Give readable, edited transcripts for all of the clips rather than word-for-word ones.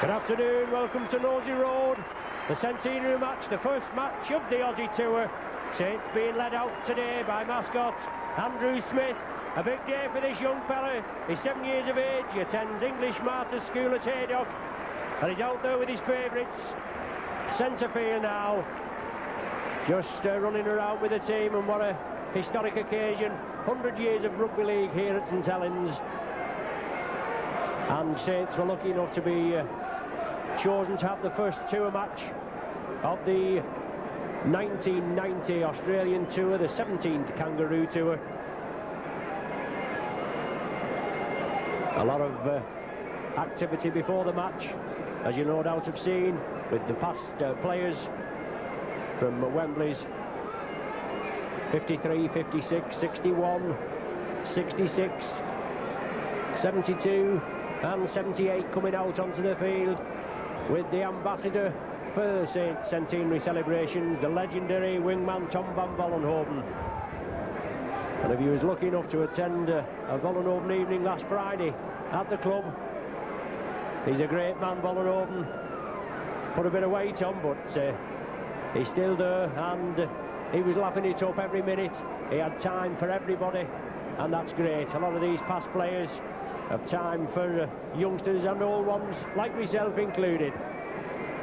Good afternoon, welcome to Nosey Road, the centenary match, the first match of the Aussie Tour. Saints being led out today by mascot Andrew Smith. A big day for this young fella. He's 7 years of age, he attends English Martyrs School at Haydock, and he's out there with his favourites. Centre field now, just running around with the team, and what a historic occasion. 100 years of rugby league here at St Helens, and Saints were lucky enough to be chosen to have the first tour match of the 1990 Australian Tour, the 17th Kangaroo Tour. A lot of activity before the match, as you no doubt have seen, with the past players from Wembley's 53, 56, 61, 66, 72 and 78 coming out onto the field, with the ambassador for the Saints centenary celebrations, the legendary wingman Tom van Vollenhoven. And if he was lucky enough to attend a Vollenhoven evening last Friday at the club, he's a great man, Vollenhoven. Put a bit of weight on, but he's still there, and he was lapping it up every minute. He had time for everybody, and that's great. A lot of these past players have time for youngsters and old ones, like myself included.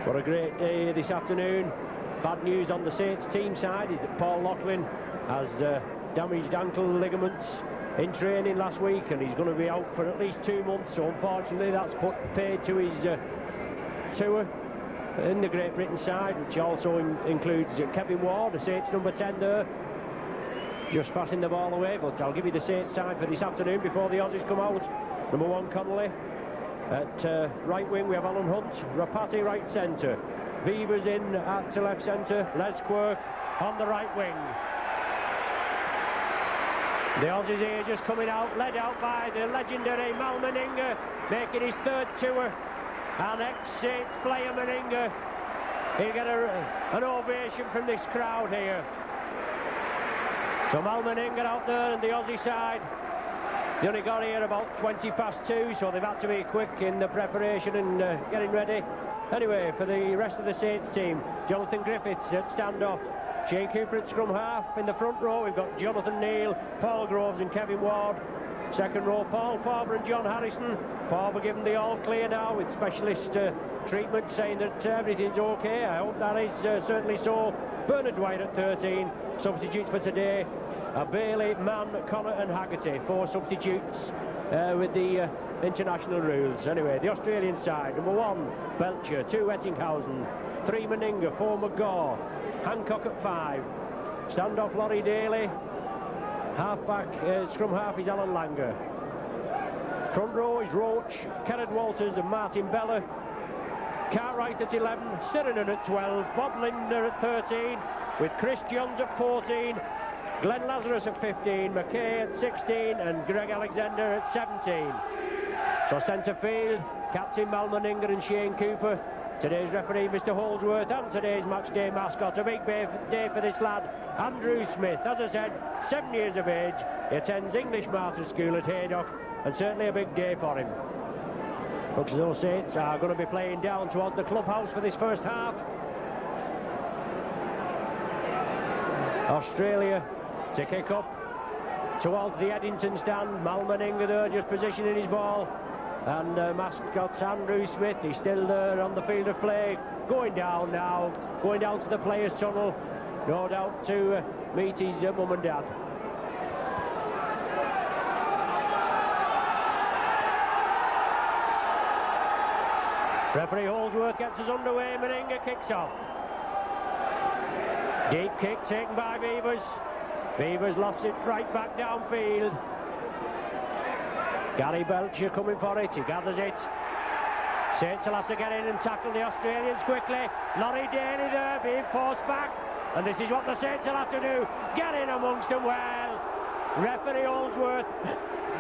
What a great day this afternoon. Bad news on the Saints team side is that Paul Loughlin has damaged ankle ligaments in training last week, and he's going to be out for at least 2 months, so unfortunately that's put paid to his tour in the Great Britain side, which also includes Kevin Ward, the Saints number 10 there, just passing the ball away. But I'll give you the Saints side for this afternoon before the Aussies come out. Number 1 Connolly at right wing, we have Alan Hunt. Rapati right centre, Vivers in at left centre, Les Quirk on the right wing. The Aussies here just coming out, led out by the legendary Mal Meninga, making his third tour. And ex-Saints player Meninga, he'll get an ovation from this crowd here. So Mal Meninga out there on the Aussie side. They only got here about 2:20, so they've had to be quick in the preparation and getting ready. Anyway, for the rest of the Saints team, Jonathan Griffiths at standoff, Shane Cooper at scrum half. In the front row, we've got Jonathan Neal, Paul Groves and Kevin Ward. Second row, Paul Farber and John Harrison. Farber given the all clear now with specialist treatment, saying that everything's okay. I hope that is certainly so. Bernard Dwyer at 13. Substitutes for today, Bailey, Mann, Connor and Haggerty. 4 substitutes with the international rules. Anyway, the Australian side, number 1, Belcher, 2, Ettinghausen, 3, Meninga, 4, McGaw, Hancock at 5. Standoff, Laurie Daly. Half-back, scrum half is Alan Langer. Front row is Roach, Kenneth Walters and Martin Bella. Cartwright at 11, Sirenen at 12, Bob Linder at 13, with Chris Johns at 14, Glenn Lazarus at 15, McKay at 16 and Greg Alexander at 17. So centre field, Captain Mal Meninga and Shane Cooper. Today's referee, Mr. Holdsworth, and today's match day mascot. A big day for this lad, Andrew Smith. As I said, 7 years of age. He attends English Martyrs School at Haydock, and certainly a big day for him. Looks as though Saints are going to be playing down towards the clubhouse for this first half. Australia to kick up towards the Eddington stand. Mal Meninga there just positioning his ball. And mascot Andrew Smith, he's still there on the field of play. Going down now, going down to the players' tunnel. No doubt to meet his mum and dad. Referee Holdsworth gets us underway. Meninga kicks off. Deep kick taken by Beavers. Beavers lofts it right back downfield. Gary Belcher coming for it, he gathers it. Saints will have to get in and tackle the Australians quickly. Laurie Daly there being forced back. And this is what the Saints will have to do. Get in amongst them well. Referee Holdsworth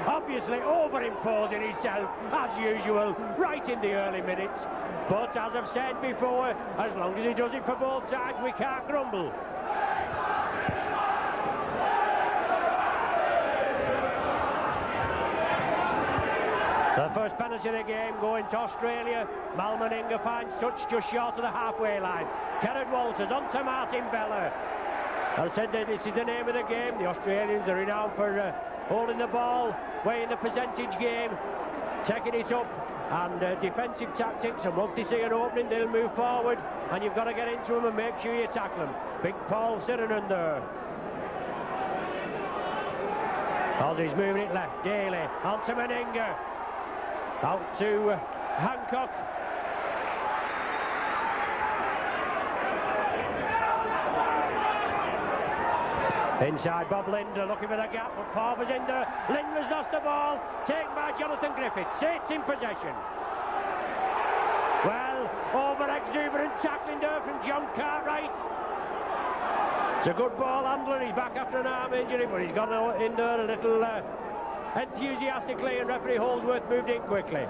obviously overimposing himself as usual right in the early minutes. But as I've said before, as long as he does it for both sides, we can't grumble. The first penalty of the game going to Australia. Mal Meninga finds touch just short of the halfway line. Kenneth Walters on to Martin Bella. As I said, this is the name of the game. The Australians are renowned for holding the ball, weighing the percentage game, taking it up, and defensive tactics. And once they see an opening, they'll move forward, and you've got to get into them and make sure you tackle them. Big Paul Sirenen there. Aussie's moving it left. Daly on to Meninga. Out to Hancock. Inside Bob Linder looking for the gap, but Farber's in there. Linder's lost the ball, taken by Jonathan Griffiths. Saints in possession. Well, over-exuberant tackling there from John Cartwright. It's a good ball handler. He's back after an arm injury, but he's gone in there a little enthusiastically, and referee Holdsworth moved in quickly.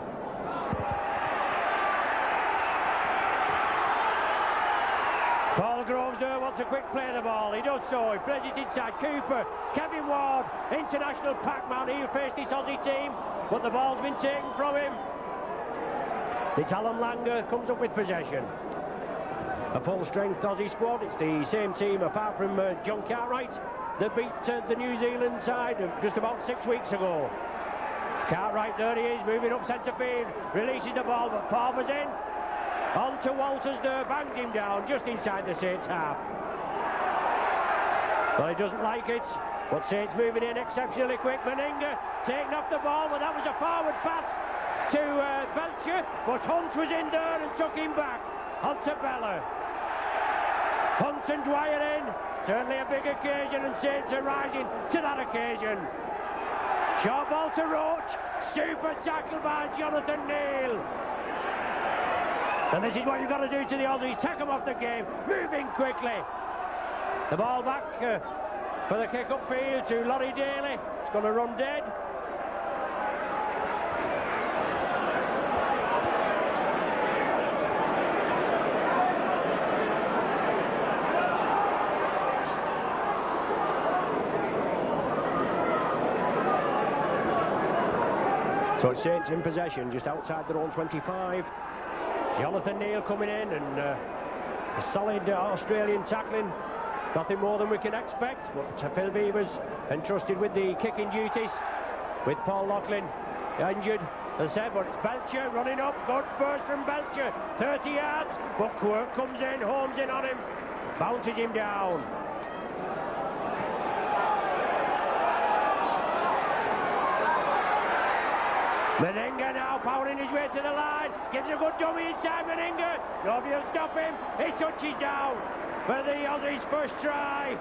Paul Groves there wants a quick play of the ball. He does so. He plays it inside. Cooper, Kevin Ward, international Pac-Man. He faced this Aussie team, but the ball's been taken from him. It's Alan Langer comes up with possession. A full-strength Aussie squad. It's the same team apart from John Cartwright that beat the New Zealand side just about 6 weeks ago. Cartwright, there he is, moving up centre field, releases the ball, but Farber's in. On to Walters there, bangs him down just inside the Saints half. Well, he doesn't like it, but Saints moving in exceptionally quick. Meninga taking off the ball, but that was a forward pass to Belcher, but Hunt was in there and took him back. On to Bella. Hunt and Dwyer in. Certainly a big occasion, and Saints are rising to that occasion. Short ball to Roach. Super tackle by Jonathan Neal. And this is what you've got to do to the Aussies. Take them off the game. Moving quickly. The ball back for the kick upfield to Laurie Daly. It's going to run dead. So it's Saints in possession, just outside their own 25. Jonathan Neal coming in, and a solid Australian tackling. Nothing more than we can expect, but Phil Beavers entrusted with the kicking duties, with Paul Loughlin injured. As I said, but it's Belcher running up. Good burst from Belcher, 30 yards, but Quirk comes in, homes in on him, bounces him down. Meninga now powering his way to the line, gives a good dummy inside Meninga. Nobody will stop him. He touches down for the Aussies' first try.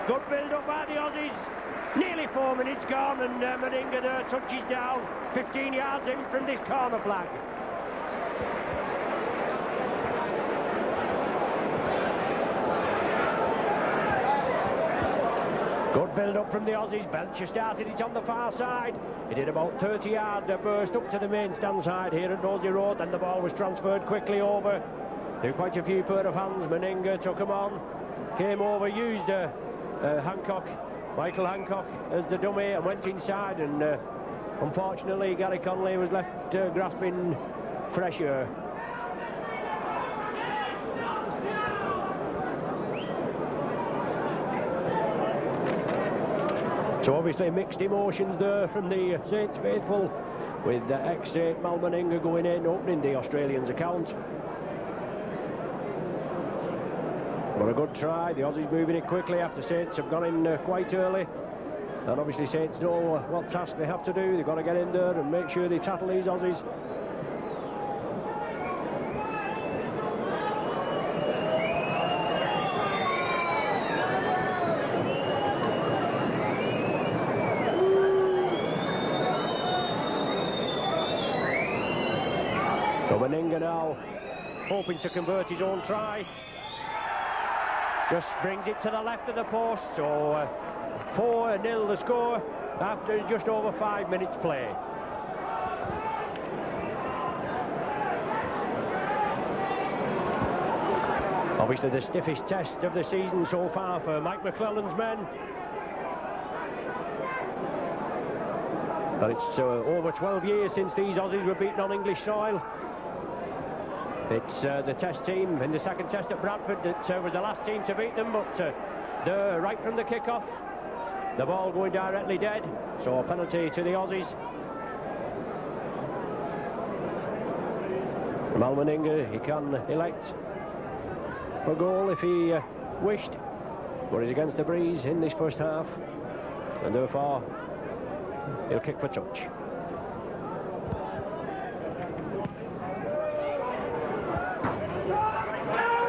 Good build up by the Aussies. Nearly 4 minutes gone, and Meninga there touches down 15 yards in from this corner flag. Good build-up from the Aussies. Belcher started it on the far side. He did about 30-yard burst up to the main stand side here at Nosey Road. Then the ball was transferred quickly over to quite a few pair of hands. Meninga took him on, came over, used Michael Hancock as the dummy, and went inside. And unfortunately, Gary Connolly was left grasping fresh air. So obviously mixed emotions there from the Saints faithful, with ex-Saint Mal Meninga going in, opening the Australians' account. But a good try. The Aussies moving it quickly after Saints have gone in quite early. And obviously Saints know what task they have to do. They've got to get in there and make sure they tackle these Aussies. Meninga now hoping to convert his own try. Just brings it to the left of the post. So 4-0 the score after just over 5 minutes play. Obviously the stiffest test of the season so far for Mike McClelland's men. And it's over 12 years since these Aussies were beaten on English soil. It's the test team in the second test at Bradford that was the last team to beat them, but they're right from the kick-off. The ball going directly dead, so a penalty to the Aussies. Mal Meninga, he can elect a goal if he wished, but he's against the breeze in this first half, and therefore he'll kick for touch.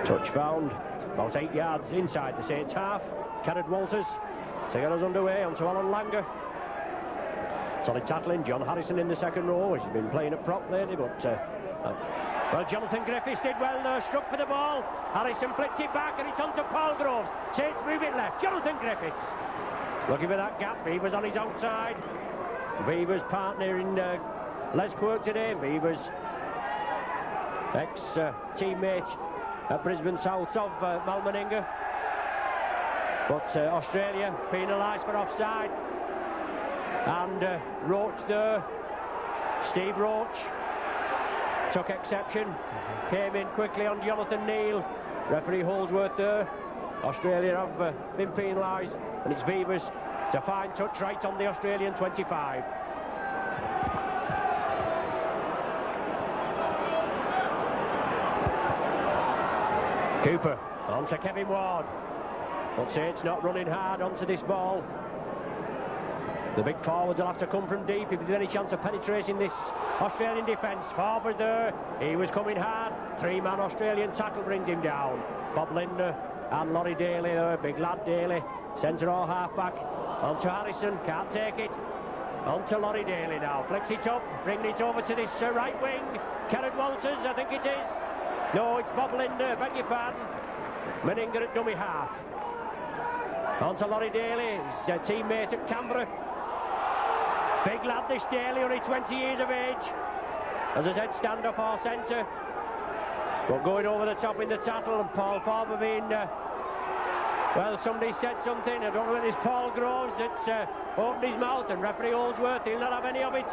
Touch found about 8 yards inside the Saints half. Kenneth Walters to get us underway onto Alan Langer. Solid tackling. John Harrison in the second row. He's been playing at prop lately, but well, Jonathan Griffiths did well there, struck for the ball. Harrison flicked it back, and it's on to Paul Groves. Saints move it left. Jonathan Griffiths looking for that gap. Beavers on his outside. Beavers partner in Les Quirk today. Beavers ex-teammate at Brisbane South of Mal Meninga. But Australia penalised for offside. And Roach there, Steve Roach, took exception, came in quickly on Jonathan Neal. Referee Holdsworth there. Australia have been penalised, and it's Beavers to find touch right on the Australian 25. Cooper on to Kevin Ward. But Saints not running hard onto this ball. The big forwards will have to come from deep if there's any chance of penetrating this Australian defence. Forward there, he was coming hard. Three-man Australian tackle brings him down. Bob Linder and Laurie Daly there, big lad Daly. Centre or half-back. On to Harrison, can't take it. On to Laurie Daly now, flicks it up, bringing it over to this right wing. Kenneth Walters, I think it is. No, it's Bob Linder, beg your pardon. Meninga at dummy half. On to Laurie Daly, his teammate at Canberra. Big lad this Daly, only 20 years of age. As I said, stand up or centre. But going over the top in the tattle, and Paul Farber being... well, somebody said something. I don't know whether it's Paul Groves that's opened his mouth, and referee Holdsworth, he'll not have any of it.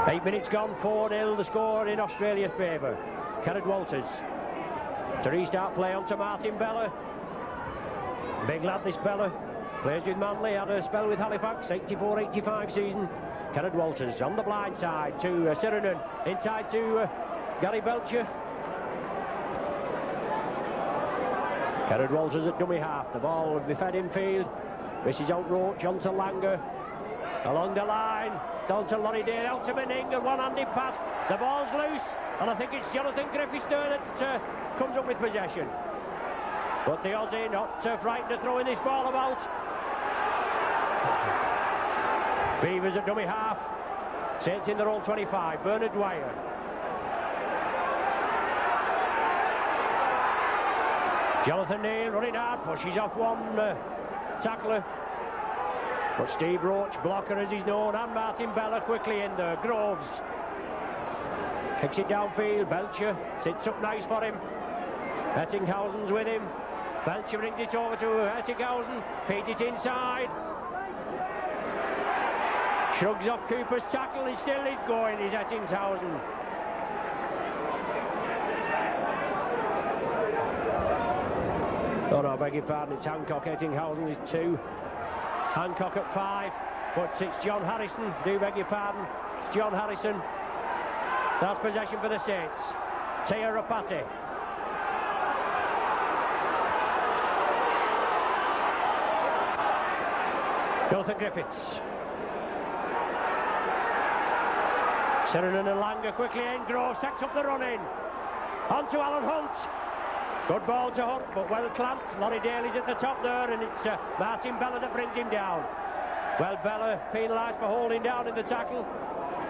Eight minutes gone, 4-0 the score in Australia's favour. Kenneth Walters to restart play on to Martin Bella. Big lad this Bella, plays with Manly, had a spell with Halifax, 84-85 season. Kenneth Walters on the blind side to Sirenen, inside to Gary Belcher. Kenneth Walters at dummy half, the ball would be fed in field. This is out Roach, on to Langer. Along the line, it's on to Laurie Daly, out to Meninga, one-handed pass. The ball's loose, and I think it's Jonathan Griffiths there that comes up with possession. But the Aussie not frightened to throwing this ball about. Beavers at dummy half. Saints in their own 25. Bernard Dwyer. Jonathan Neal running hard, pushes off one tackler. But Steve Roach, blocker as he's known, and Martin Bella quickly in there. Groves kicks it downfield. Belcher sits up nice for him. Ettinghausen's with him. Belcher brings it over to Ettinghausen. Feeds it inside. Shrugs off Cooper's tackle. He still is going, is Ettinghausen. Oh no, I beg your pardon, it's Hancock. Ettinghausen is 2. Hancock at 5, but it's John Harrison. Do beg your pardon, it's John Harrison. That's possession for the Saints. Tia Rapati. Jonathan Griffiths. Sirenen and Langer quickly in. Groves takes up the run in. On to Alan Hunt. Good ball to Hunt, but well clamped. Laurie Daly's at the top there, and it's Martin Bella that brings him down. Well, Bella penalised for holding down in the tackle.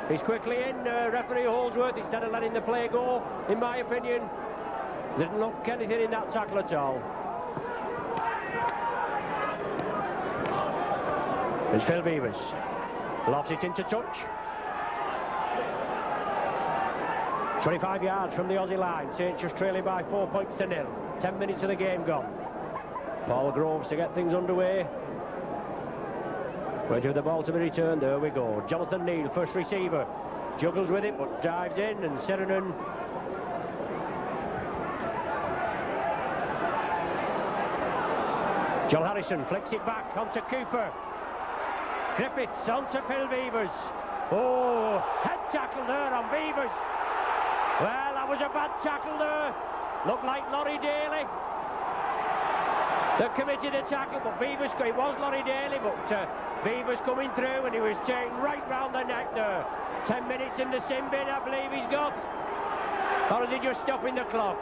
He's quickly in. Referee Holdsworth, instead of letting the play go, in my opinion, didn't look anything in that tackle at all. It's Phil Beavers. Lofts it into touch. 25 yards from the Aussie line. Saints just trailing by 4 points to 0. 10 minutes of the game gone. Paul Groves to get things underway. Waiting for the ball to be returned. There we go. Jonathan Neal, first receiver. Juggles with it, but dives in, and Sirenen. John Harrison flicks it back onto Cooper. Griffiths onto Phil Beavers. Oh, head tackle there on Beavers. Well, that was a bad tackle there. Looked like Laurie Daly that committed the tackle, but Beavers, it was Laurie Daly, but Beavers coming through, and he was taken right round the neck there. 10 minutes in the sin bin, I believe he's got. Or is he just stopping the clock?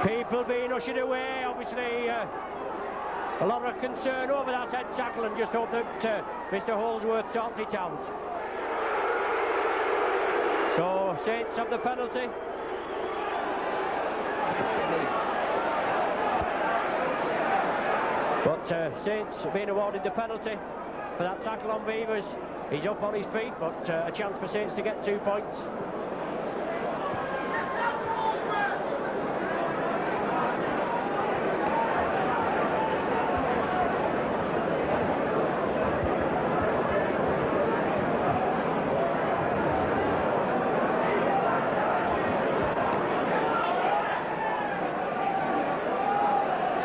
People being ushered away, obviously a lot of concern over that head tackle, and just hope that Mr. Holdsworth sorts it out. So, Saints have the penalty. But Saints being awarded the penalty for that tackle on Beavers. He's up on his feet, but a chance for Saints to get 2 points.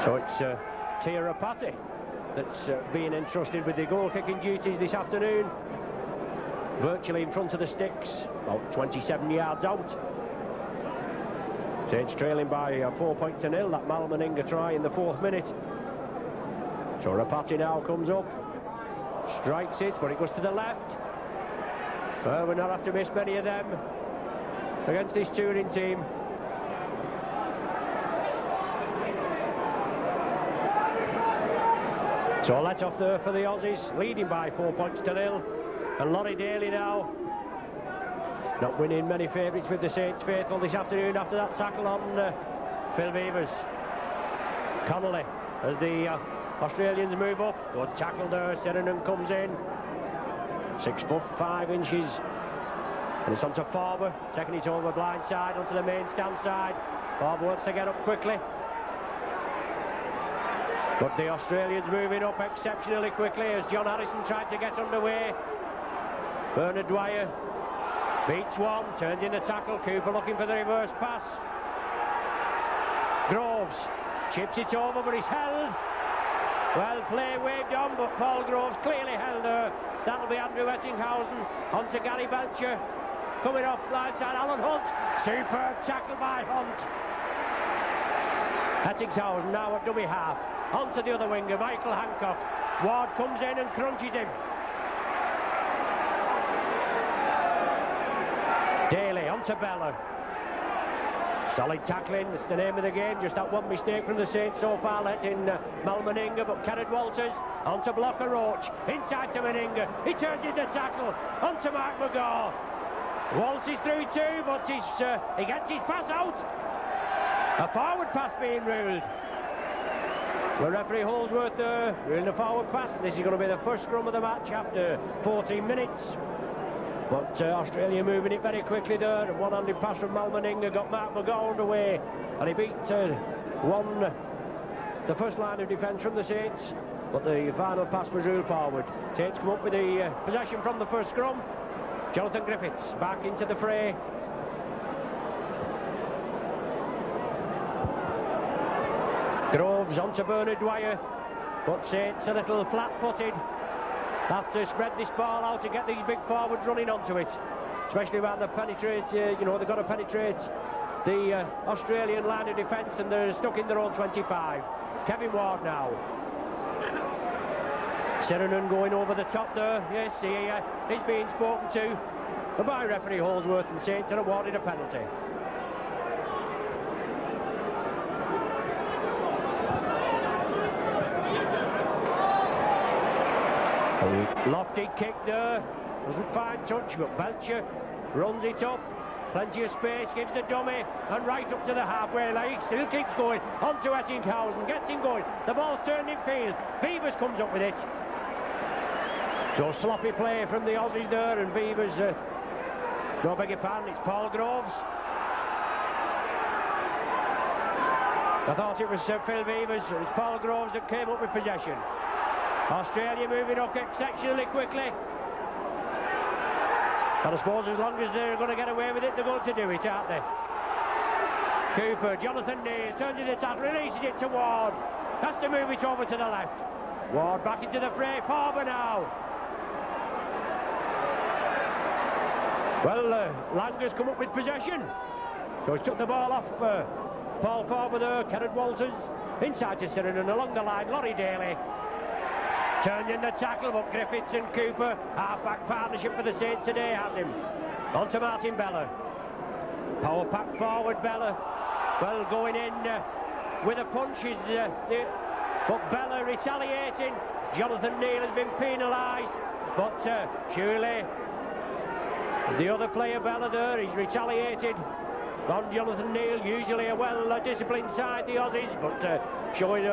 So it's Tia Rapati that's being entrusted with the goal-kicking duties this afternoon. Virtually in front of the sticks, about 27 yards out. Saints trailing by 4 points to 0. That Mal Meninga try in the 4th minute. So Rapati now comes up, strikes it, but it goes to the left. We'll not have to miss many of them against this touring team. So a let off there for the Aussies, leading by 4 points to 0. And Laurie Daly now Not winning many favourites with the Saints faithful this afternoon after that tackle on Phil Beavers. Connolly as the Australians move up. Good tackle there. Sheringham comes in. 6 foot 5 inches. And it's onto Farber, taking it over blind side onto the main stand side. Farber wants to get up quickly. But the Australians moving up exceptionally quickly as John Harrison tried to get underway. Bernard Dwyer beats one, turns in the tackle. Cooper looking for the reverse pass. Groves chips it over, but he's held. Well, play waved on, but Paul Groves clearly held her. That'll be Andrew Ettinghausen onto Gary Belcher. Coming off blindside, Alan Hunt. Superb tackle by Hunt. Ettinghausen now at dummy half. Onto the other winger, Michael Hancock. Ward comes in and crunches him. Daly onto Bella. Solid tackling, it's the name of the game. Just that one mistake from the Saints so far, let in Mal Meninga, but Kenneth Walters onto Blocker Roach, inside to Meninga. He turns in the tackle onto Mark McGaw. Waltz is through too, but he gets his pass out. A forward pass being ruled. The referee Holdsworth ruling a forward pass. This is going to be the first scrum of the match after 14 minutes. But Australia moving it very quickly there. A one-handed pass from Mal Meninga got Mark McGaw underway, and he beat the first line of defence from the Saints. But the final pass was ruled forward. Saints come up with the possession from the first scrum. Jonathan Griffiths back into the fray. Groves onto Bernard Dwyer, but Saints a little flat-footed. Have to spread this ball out to get these big forwards running onto it, especially when they penetrate. They've got to penetrate the Australian line of defence, and they're stuck in their own 25. Kevin Ward now. Sheringham going over the top there. Yes, he's being spoken to by referee Holdsworth, and Saints are awarded a penalty. Lofty kick there, doesn't find touch, but Belcher runs it up, plenty of space, gives the dummy, and right up to the halfway line, still keeps going, onto Ettinghausen, gets him going, the ball's turned in field, Beavers comes up with it. So sloppy play from the Aussies there, and Beavers, no beg your pardon, it's Paul Groves. I thought it was Phil Beavers, it was Paul Groves that came up with possession. Australia moving up exceptionally quickly. And I suppose as long as they're going to get away with it, they're going to do it, aren't they? Cooper, Jonathan Neal, turns in the tackle, releases it to Ward. Has to move it over to the left. Ward back into the fray, Farber now. Well, Langer's come up with possession. So he's took the ball off Paul Farber there, Kenneth Walters. Inside to Sheringham, along the line, Laurie Daly. Turned in the tackle, but Griffiths and Cooper, half-back partnership for the Saints today, has him. On to Martin Bella. Power pack forward, Bella. Well, going in with a punch is... but Bella retaliating. Jonathan Neal has been penalised, but surely the other player, Bella there, he's retaliated on Jonathan Neal. Usually a well-disciplined side, the Aussies, but showing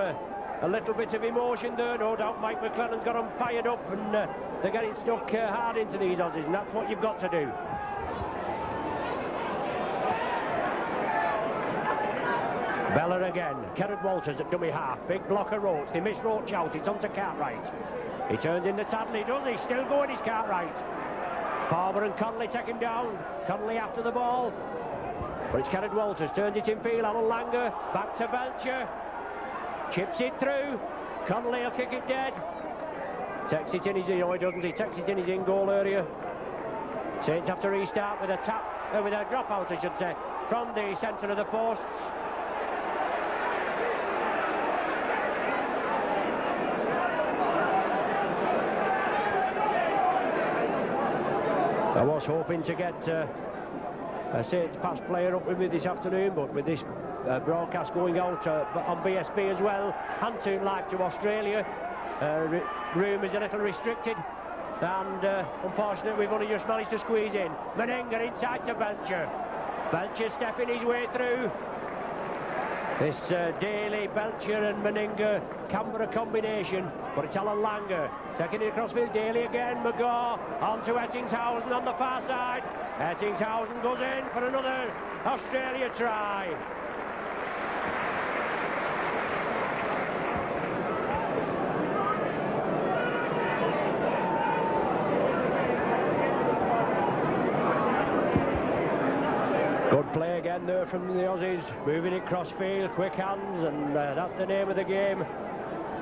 a little bit of emotion there. No doubt Mike McLennan's got them fired up, and they're getting stuck hard into these Aussies, and that's what you've got to do. Bella again, Kenneth Walters at dummy half, big blocker Roach, they miss Roach out, it's onto Cartwright. He turns in the tackle, he does, he's still going, he's Cartwright. Farber and Connolly take him down, Connolly after the ball. But it's Kenneth Walters, turns it in field, Alan Langer, back to Belcher. Chips it through, Connolly will kick it dead. Takes it in his, no he doesn't, he takes it in his in-goal area. Saints have to restart with a with a drop-out, I should say, from the centre of the posts. I was hoping to get a Saints pass player up with me this afternoon, but with this broadcast going out on BSB as well, and to live to Australia, room is a little restricted. and unfortunately we've only just managed to squeeze in. Meninga inside to Belcher. Belcher stepping his way through. This Daly, Belcher and Meninga Canberra combination, but it's Alan Langer taking it across field. Daly again, McGaw on to Ettingshausen on the far side. Ettingshausen goes in for another Australia try. Good play again there from the Aussies, moving it cross-field, quick hands, and that's the name of the game.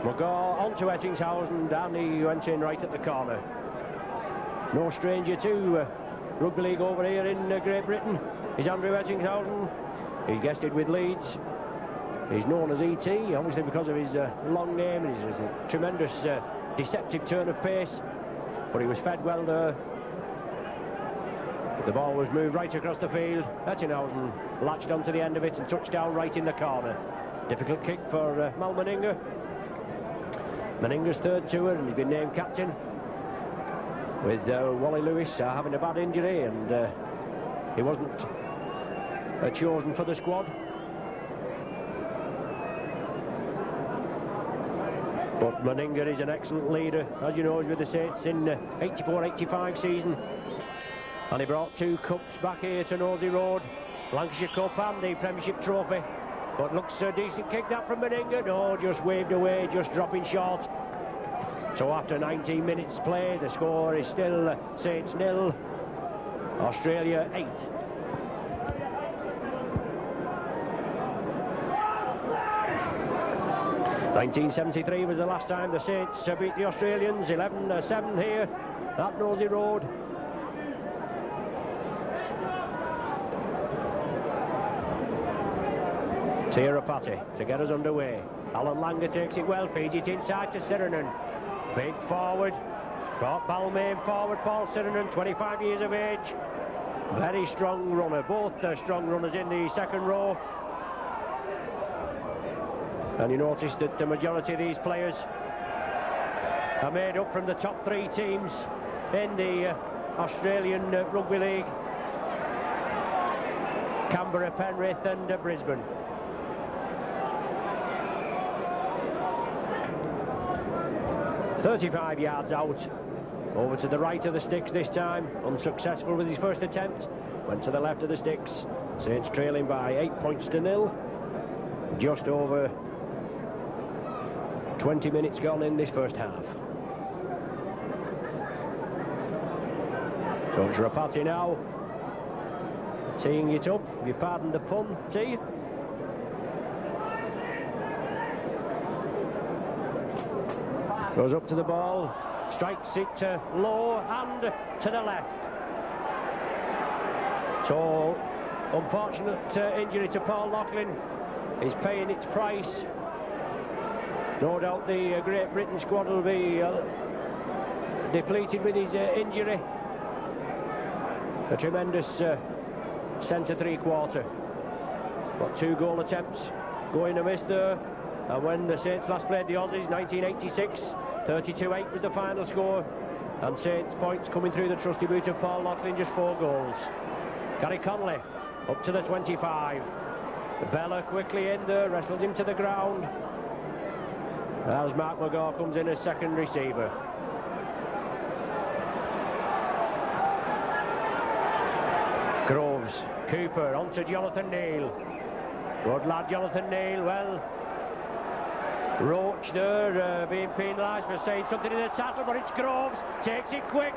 McGaw on to Ettingshausen, down he went in right at the corner. No stranger to rugby league over here in Great Britain is Andrew Ettingshausen. He guested with Leeds. He's known as E.T., obviously because of his long name and his tremendous deceptive turn of pace, but he was fed well there. The ball was moved right across the field. Ettingshausen latched onto the end of it and touched down right in the corner. Difficult kick for Mal Meninga. Meninga's third tour, and he's been named captain, with Wally Lewis having a bad injury, and he wasn't chosen for the squad. But Meninga is an excellent leader. As you know, he's with the Saints in 84-85 season. And he brought 2 cups back here to Nosey Road, Lancashire Cup and the Premiership Trophy. But looks a decent kick that from Meninga. No, just waved away, just dropping short. So after 19 minutes play, the score is still Saints 0, Australia 8. (1973) was the last time the Saints beat the Australians. 11-7 here at Nosey Road. Tirapati to get us underway. Alan Langer takes it well, feeds it inside to Sirenen. Big forward, brought Balmain forward. Paul Sirenen, 25 years of age, very strong runner. Both strong runners in the second row. And you notice that the majority of these players are made up from the top 3 teams in the Australian Rugby League: Canberra, Penrith and Brisbane. .35 yards out, over to the right of the sticks this time, unsuccessful with his first attempt, went to the left of the sticks. Saints trailing by 8 points to 0. Just over 20 minutes gone in this first half. So it's Rapati now, teeing it up, if you pardon the pun, tee. Goes up to the ball, strikes it low and to the left. So, unfortunate injury to Paul Loughlin is paying its price. No doubt the Great Britain squad will be depleted with his injury. A tremendous centre three-quarter. Got 2 goal attempts, going amiss there. And when the Saints last played the Aussies, 1986, 32-8 was the final score. And Saints points coming through the trusty boot of Paul Loughlin, just 4 goals. Gary Connolly up to the 25. Bella quickly in there, wrestles him to the ground, as Mark McGaw comes in as second receiver. Groves, Cooper, on to Jonathan Neal. Good lad, Jonathan Neal. Well, Roach there being penalised for saying something in the tackle, but it's Groves, takes it quick.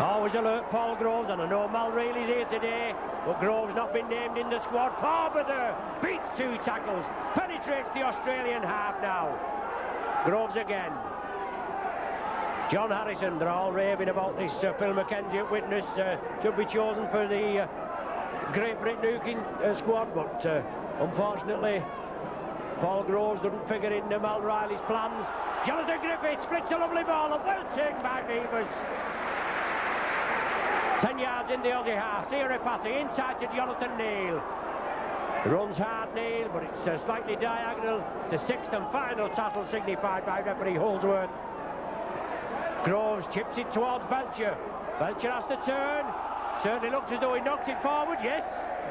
Always alert, Paul Groves, and I know Mal Reilly's here today, but Groves not been named in the squad. Farber there beats 2 tackles, penetrates the Australian half now. Groves again. John Harrison, they're all raving about this Phil McKenzie witness, should be chosen for the Great Britain hooking squad, but unfortunately Paul Groves doesn't figure in Mal Riley's plans. Jonathan Griffith splits a lovely ball, and well taken by Beavers. 10 yards in the Aussie half. Tirapati inside to Jonathan Neal. Runs hard, Neil, but it's slightly diagonal. It's the 6th and final tackle signified by referee Holdsworth. Groves chips it towards Belcher. Belcher has to turn. Certainly looks as though he knocked it forward, yes.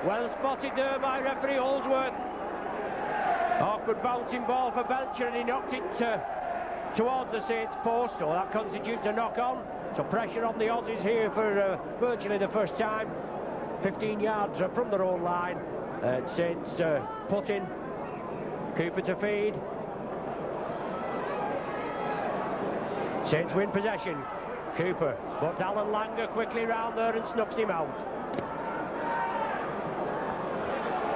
Well spotted there by referee Holdsworth. Awkward bouncing ball for Belcher, and he knocked it towards the Saints post, so that constitutes a knock-on. So pressure on the Aussies here for virtually the first time. 15 yards from their own line. Saints put in. Cooper to feed. Saints win possession. Cooper, but Alan Langer quickly round there and snuffs him out.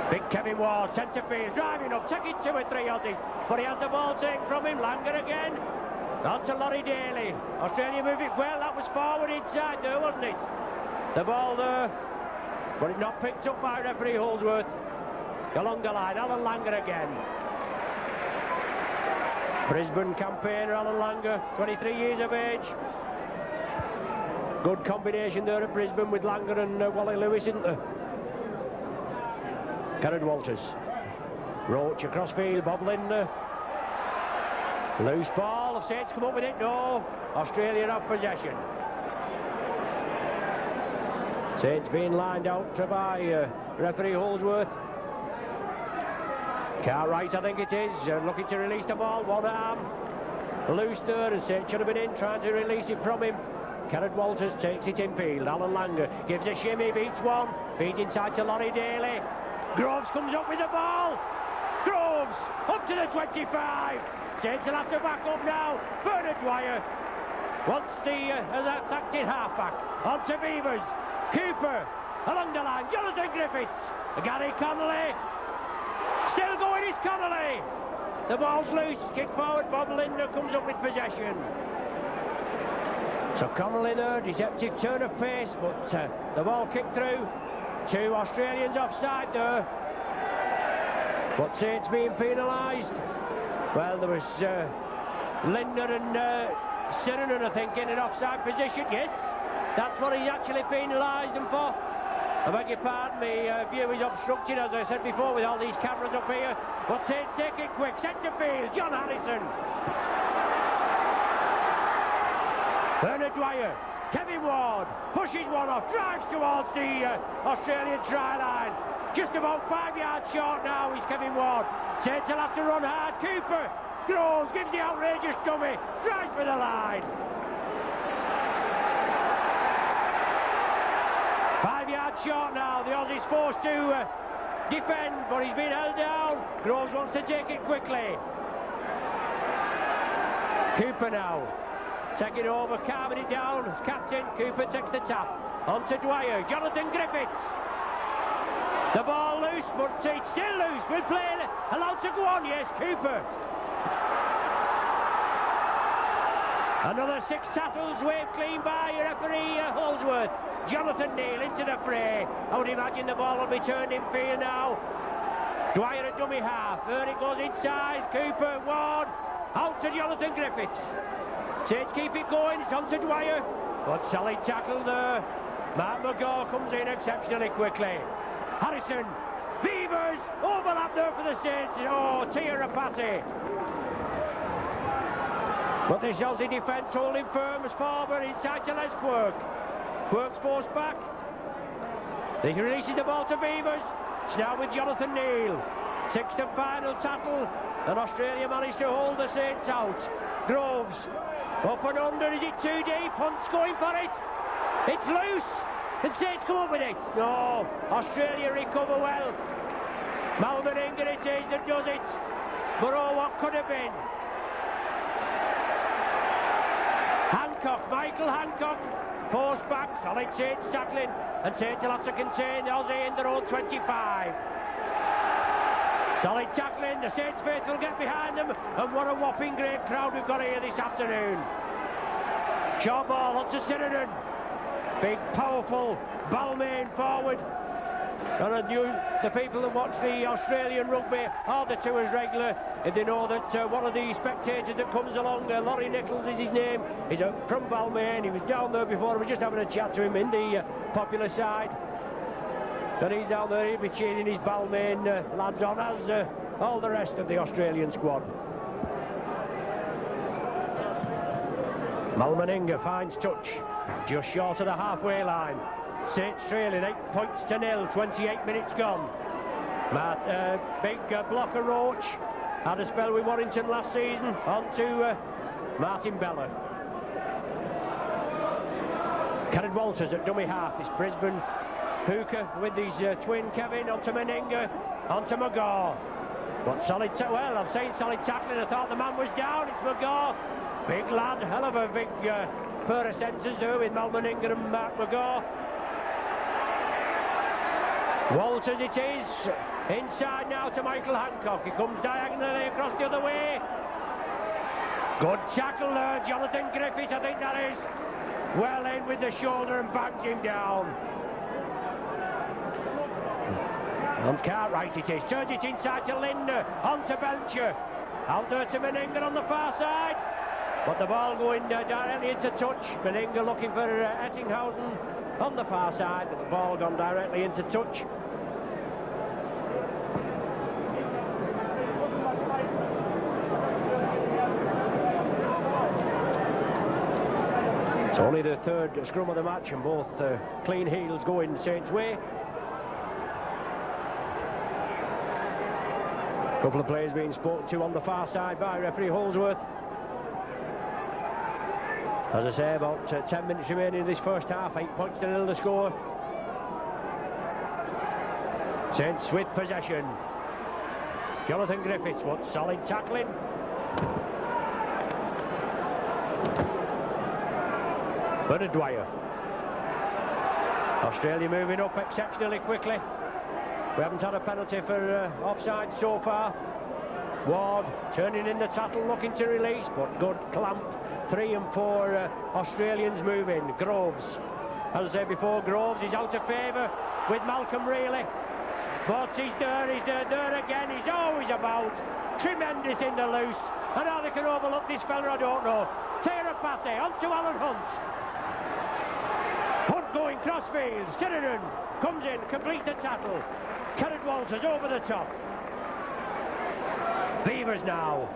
Big Kevin Ward, centre field, driving up, taking 2 or 3 Aussies, but he has the ball taken from him. Langer again, on to Laurie Daly. Australia moving well, that was forward inside there, wasn't it? The ball there, but it not picked up by referee Holdsworth. Along the line, Alan Langer again. Brisbane campaigner Alan Langer, 23 years of age. Good combination there at Brisbane with Langer and Wally Lewis, isn't there? Kenneth Walters. Roach across field, Bob Lindner. Loose ball, the Saints come up with it, no. Australia have possession. Saints being lined out by referee Holdsworth. Cartwright, I think it is, looking to release the ball, one arm. Loose there, and Saints should have been in, trying to release it from him. Kenneth Walters takes it in field. Alan Langer gives a shimmy, beats one, feeds inside to Laurie Daly. Groves comes up with the ball. Groves up to the 25. Saints will have to back up now. Bernard Dwyer wants the acting halfback. On to Beavers. Cooper along the line. Jonathan Griffiths. Gary Connolly. Still going is Connolly. The ball's loose. Kick forward. Bob Lindner comes up with possession. So Connolly there, deceptive turn of pace, but the ball kicked through. 2 Australians offside there. But Saints being penalised. Well, there was Lindner and Sirenen, I think, in an offside position. Yes, that's what he's actually penalised them for. I beg your pardon, my view is obstructed, as I said before, with all these cameras up here. But Saints take it quick. Centre field, John Harrison. Bernard Dwyer, Kevin Ward, pushes one off, drives towards the Australian try line. Just about 5 yards short now is Kevin Ward. Saints will have to run hard. Cooper, Groves, gives the outrageous dummy, drives for the line. 5 yards short now, the Aussies forced to defend, but he's been held down. Groves wants to take it quickly. Cooper now. Taking over, calming it down as captain. Cooper takes the tap. On to Dwyer. Jonathan Griffiths. The ball loose, but it's still loose. Will play allowed to go on. Yes, Cooper. Another 6 tackles waved clean by referee Holdsworth. Jonathan Neal into the fray. I would imagine the ball will be turned in field now. Dwyer at dummy half. There it goes inside. Cooper, Ward. Out to Jonathan Griffiths. Saints keep it going, it's on to Dwyer. But solid tackle there. Matt McGaw comes in exceptionally quickly. Harrison, Beavers, overlap there for the Saints. Oh, Tiarapati. But the Aussie defence holding firm as forward inside to Les Quirk. Quirk's forced back. He releases the ball to Beavers. It's now with Jonathan Neal. 6th and final tackle. And Australia managed to hold the Saints out. Groves. Up and under, is it too deep? Hunt's going for it. It's loose. And Saints come up with it. No, Australia recover well. Malmaringa it is that does it. But oh, what could have been. Hancock, Michael Hancock, forced back, solid Saints tackling. And Saints will have to contain the Aussie in their own 25. Solid tackling, the Saints faithful get behind them, and what a whopping great crowd we've got here this afternoon. Short ball onto Sirenen. Big, powerful Balmain forward. And I knew the people that watch the Australian rugby are the tours regular, if they know that one of the spectators that comes along, Laurie Nichols is his name, is from Balmain. He was down there before, I was just having a chat to him in the popular side. And he's down there, he'll be cheering his Balmain lads on, as all the rest of the Australian squad. Malmaninga finds touch, just short of the halfway line. Saints trailing 8 points to 0, 28 minutes gone. Big blocker Roach had a spell with Warrington last season. On to Martin Bella. Kenneth Walters at dummy half. This Brisbane hooker with his twin Kevin. Onto Meninga, onto McGaw. But solid, well, I'm saying solid tackling. I thought the man was down. It's McGaw. Big lad, hell of a big pair of centres there with Mal Meninga and Mark McGaw. Walters it is. Inside now to Michael Hancock. He comes diagonally across the other way. Good tackle there, Jonathan Griffiths, I think that is. Well in with the shoulder and bangs him down. On Cartwright it is. Turns it inside to Linder. On to Belcher. Out there to Meninga on the far side. But the ball going directly into touch. Meninga looking for Ettinghausen on the far side. But the ball gone directly into touch. It's only the third scrum of the match and both clean heels going Saints' way. A couple of players being spoken to on the far side by referee Holdsworth. As I say, about 10 minutes remaining in this first half, 8 points to 0 the score. Saints with possession. Jonathan Griffiths wants solid tackling. Bernard Dwyer. Australia moving up exceptionally quickly. We haven't had a penalty for offside so far. Ward turning in the tattle, looking to release, but good clamp. 3 and 4 Australians moving. Groves, as I said before, Groves is out of favour with Malcolm Reilly. But he's there again. He's always about. Tremendous in the loose. And how they can overlook this fella, I don't know. Terapati onto Alan Hunt. Hunt going crossfield. Sheridan comes in, completes the tackle. Kenneth Walters over the top. Beavers now.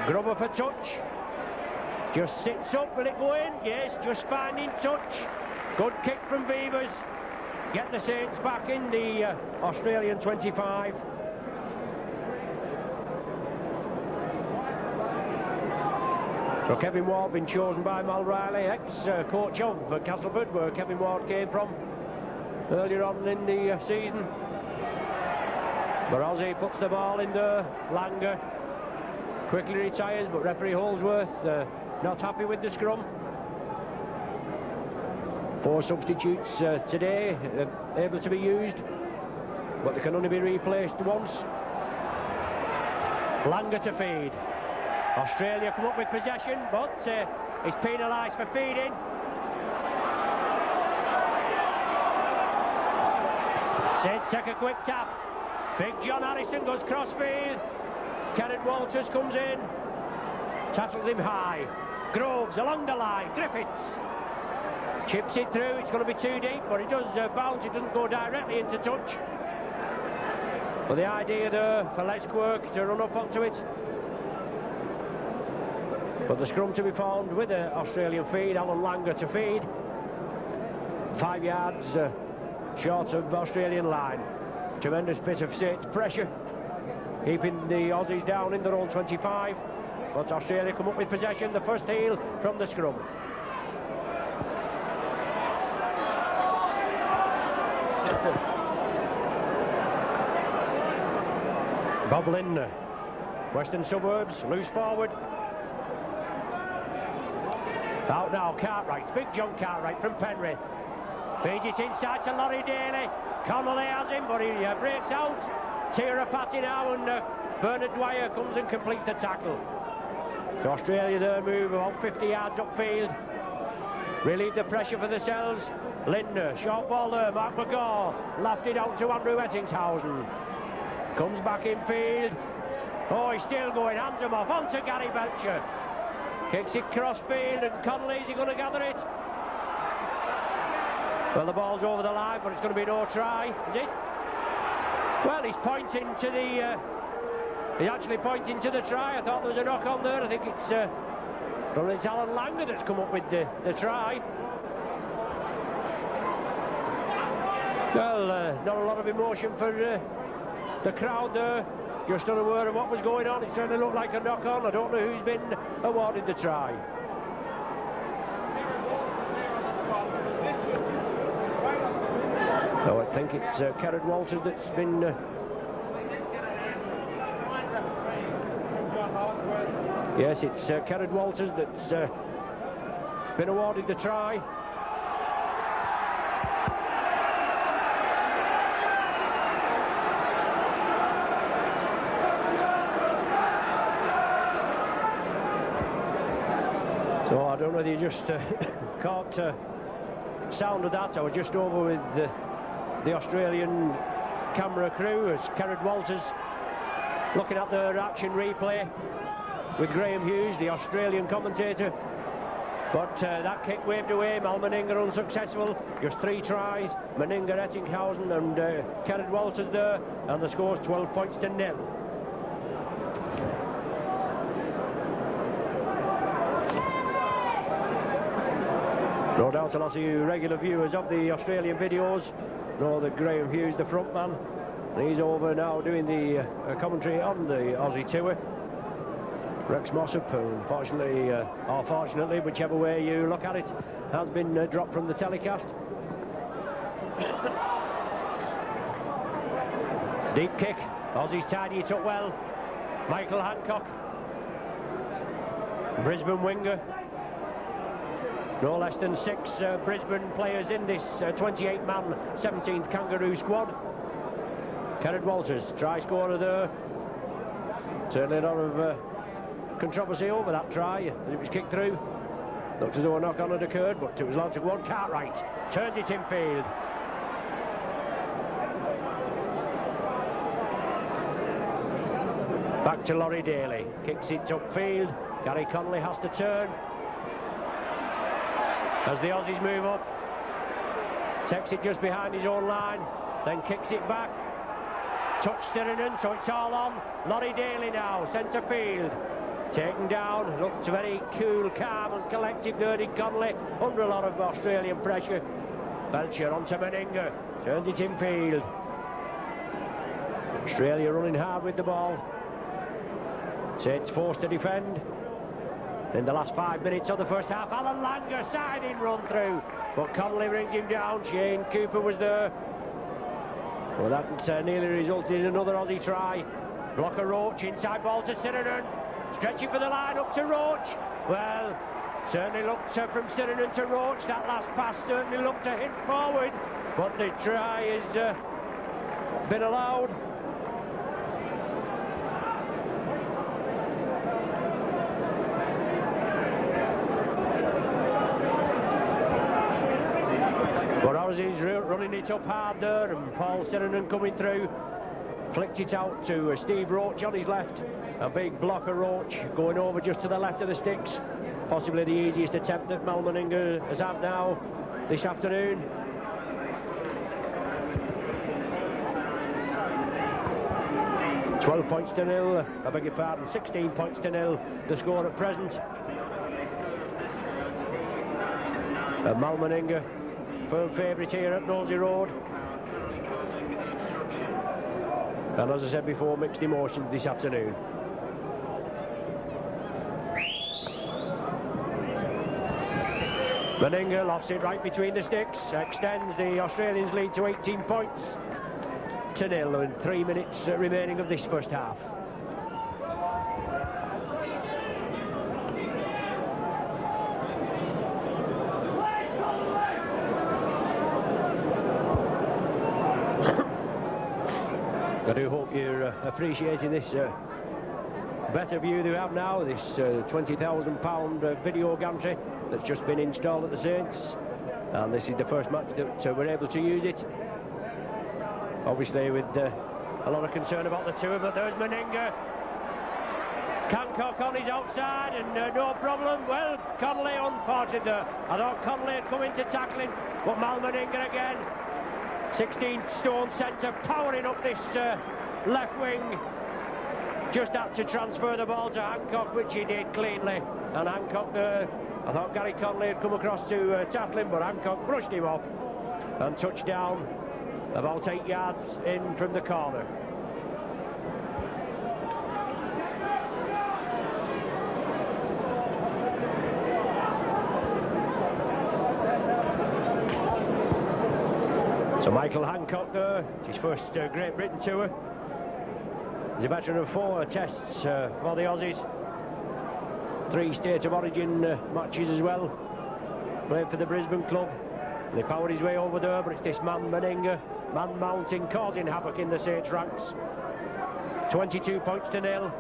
Grubber for touch. Just sits up, will it go in? Yes, just finding touch. Good kick from Beavers. Get the Saints back in the Australian 25. So Kevin Ward been chosen by Mal Riley, ex-coach of Castleford, where Kevin Ward came from earlier on in the season. Barozzi puts the ball in there. Langer quickly retires, but referee Holdsworth not happy with the scrum. 4 substitutes today able to be used, but they can only be replaced once. Langer to feed. Australia come up with possession, but is penalised for feeding. Saints take a quick tap. Big John Harrison goes crossfield. Kenneth Walters comes in, tackles him high. Groves along the line. Griffiths chips it through. It's going to be too deep, but it does bounce. It doesn't go directly into touch. But the idea there for Les Quirk to run up onto it. But the scrum to be formed with the Australian feed. Alan Langer to feed. 5 yards short of Australian line. Tremendous bit of Saints pressure, keeping the Aussies down in their own 25. But Australia come up with possession. The first heel from the scrum. Bob Lindner, Western Suburbs, loose forward. Out now, Cartwright, Big John Cartwright from Penrith. Feeds it inside to Laurie Daly. Connolly has him, but he breaks out. Terapati now, and Bernard Dwyer comes and completes the tackle. So Australia there move about 50 yards upfield. Relieve the pressure for themselves. Lindner, short ball there, Mark McGaw. Lofted out to Andrew Ettinghausen. Comes back in field. Oh, he's still going, hands him off, on to Gary Belcher. Kicks it cross field, and Connolly, is he going to gather it? Well, the ball's over the line, but it's going to be no try, is it? Well, he's pointing to the... he's actually pointing to the try. I thought there was a knock on there. I think it's... probably it's Alan Langer that's come up with the try. Well, not a lot of emotion for the crowd there. Just unaware of what was going on. It certainly looked like a knock on. I don't know who's been awarded the try. So I think it's Kerrod Walters that's been... yes, it's Kerrod Walters that's been awarded the try. So I don't know whether you just caught sound of that. I was just over with the Australian camera crew as Kerrod Walters looking at their action replay with Graham Hughes, the Australian commentator. But that kick waved away. Mal Meninga unsuccessful. Just 3 tries. Meninga, Ettinghausen and Kerrod Walters there. And the score's 12 points to 0. No doubt a lot of you regular viewers of the Australian videos know that Graham Hughes, the front man, he's over now doing the commentary on the Aussie tour. Rex Mossop, unfortunately, or fortunately, whichever way you look at it, has been dropped from the telecast. Deep kick, Aussies tidy it up well. Michael Hancock, Brisbane winger. No less than 6 Brisbane players in this 28-man 17th Kangaroo squad. Kerrod Walters, try scorer there. Certainly a lot of controversy over that try as it was kicked through. Looked as though a knock-on had occurred, but it was allowed to go on. Cartwright turns it in field. Back to Laurie Daly, kicks it upfield. Gary Connolly has to turn. As the Aussies move up, takes it just behind his own line, then kicks it back. Touch Stirinen, so it's all on. Laurie Daly now, centre field. Taken down, looks very cool, calm and collected there, did Connolly, under a lot of Australian pressure. Belcher onto Meninga, turns it in field. Australia running hard with the ball. Saints forced to defend. In the last 5 minutes of the first half, Alan Langer siding run through, but Connolly brings him down. Shane Cooper was there. Well, that nearly resulted in another Aussie try. Blocker Roach, inside ball to Stirinen. Stretching for the line up to Roach. Well, certainly looked from Stirinen to Roach. That last pass certainly looked to hint forward, but the try has been allowed. He's running it up hard there, and Paul Stirinen coming through, flicked it out to Steve Roach on his left. A big blocker Roach going over just to the left of the sticks. Possibly the easiest attempt that Mal Meninga has had now this afternoon. £12 to 0, I beg your pardon, 16 points to 0, the score at present. Mal Meninga, firm favourite here at Nosey Road. And as I said before, mixed emotions this afternoon. Meninga lofts it right between the sticks, extends the Australians' lead to 18 points to 0 in 3 minutes remaining of this first half. I do hope you're appreciating this better view that we have now, this £20,000 video gantry that's just been installed at the Saints, and this is the first match that we're able to use it. Obviously with a lot of concern about the tour, but there's Meninga. Hancock on his outside and no problem. Well, Connolly unfortunate there. I thought Connolly had come into tackling. But Malmeninger again. 16-stone centre powering up this left wing. Just had to transfer the ball to Hancock, which he did cleanly. And Hancock, I thought Gary Conley had come across to tackle him, but Hancock brushed him off and touched down about 8 yards in from the corner. So Michael Hancock there, it's his first Great Britain tour. He's a veteran of 4 tests for the Aussies. 3 State of Origin matches as well. Played for the Brisbane club. And he powered his way over there, but it's this man Meninger, man mounting, causing havoc in the Saints ranks. 22 points to 0.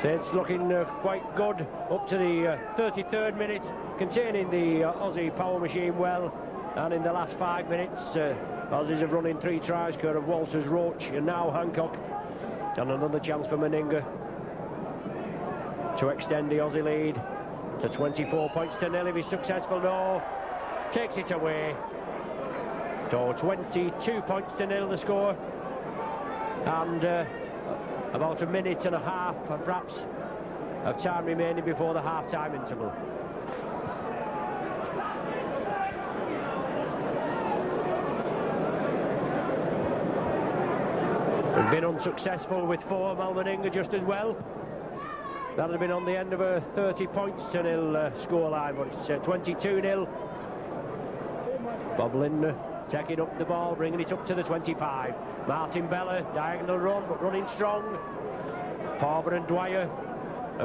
Saints looking quite good up to the 33rd minute, containing the Aussie power machine well. And in the last 5 minutes, Aussies have run in 3 tries, care of Walters, Roach and now Hancock. And another chance for Meninger to extend the Aussie lead to 24 points to 0 if he's successful. No, takes it away. So 22 points to 0 the score. And about a minute and a half, perhaps, of time remaining before the half-time interval. They've been unsuccessful with 4, Malmeninger just as well. That had been on the end of a 30 points to 0 scoreline, but it's 22-0. Bob Lindner taking up the ball, bringing it up to the 25. Martin Bella, diagonal run, but running strong. Farber and Dwyer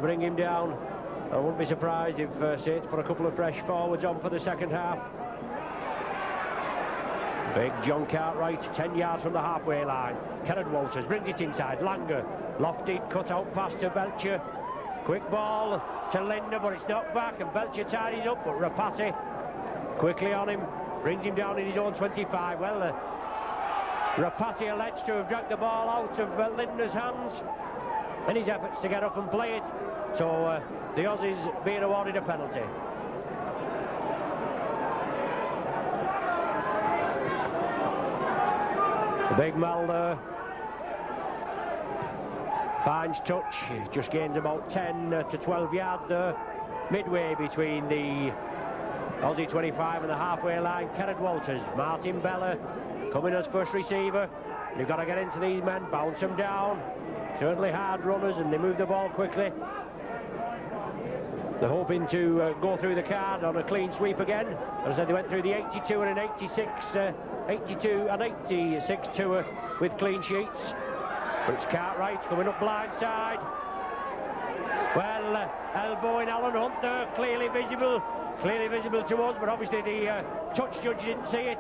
bring him down. I wouldn't be surprised if Saints put a couple of fresh forwards on for the second half. Big John Cartwright, 10 yards from the halfway line. Kenneth Walters brings it inside. Langer, lofted, cut out pass to Belcher. Quick ball to Lindner, but it's knocked back, and Belcher tidies up, but Rapati quickly on him, brings him down in his own 25. Well, Rapati alleged to have dragged the ball out of Lindner's hands in his efforts to get up and play it. So the Aussies being awarded a penalty. The big Mal there finds touch, he just gains about 10 to 12 yards there, midway between the Aussie 25 and the halfway line. Kenneth Walters, Martin Bella coming as first receiver. You've got to get into these men, bounce them down. Certainly hard runners, and they move the ball quickly. They're hoping to go through the card on a clean sweep again. As I said, they went through the 82 and an 82 and 86 tour with clean sheets. But it's Cartwright coming up blind side. Well, elbowing Alan Hunt there, clearly visible to us, but obviously the touch judge didn't see it.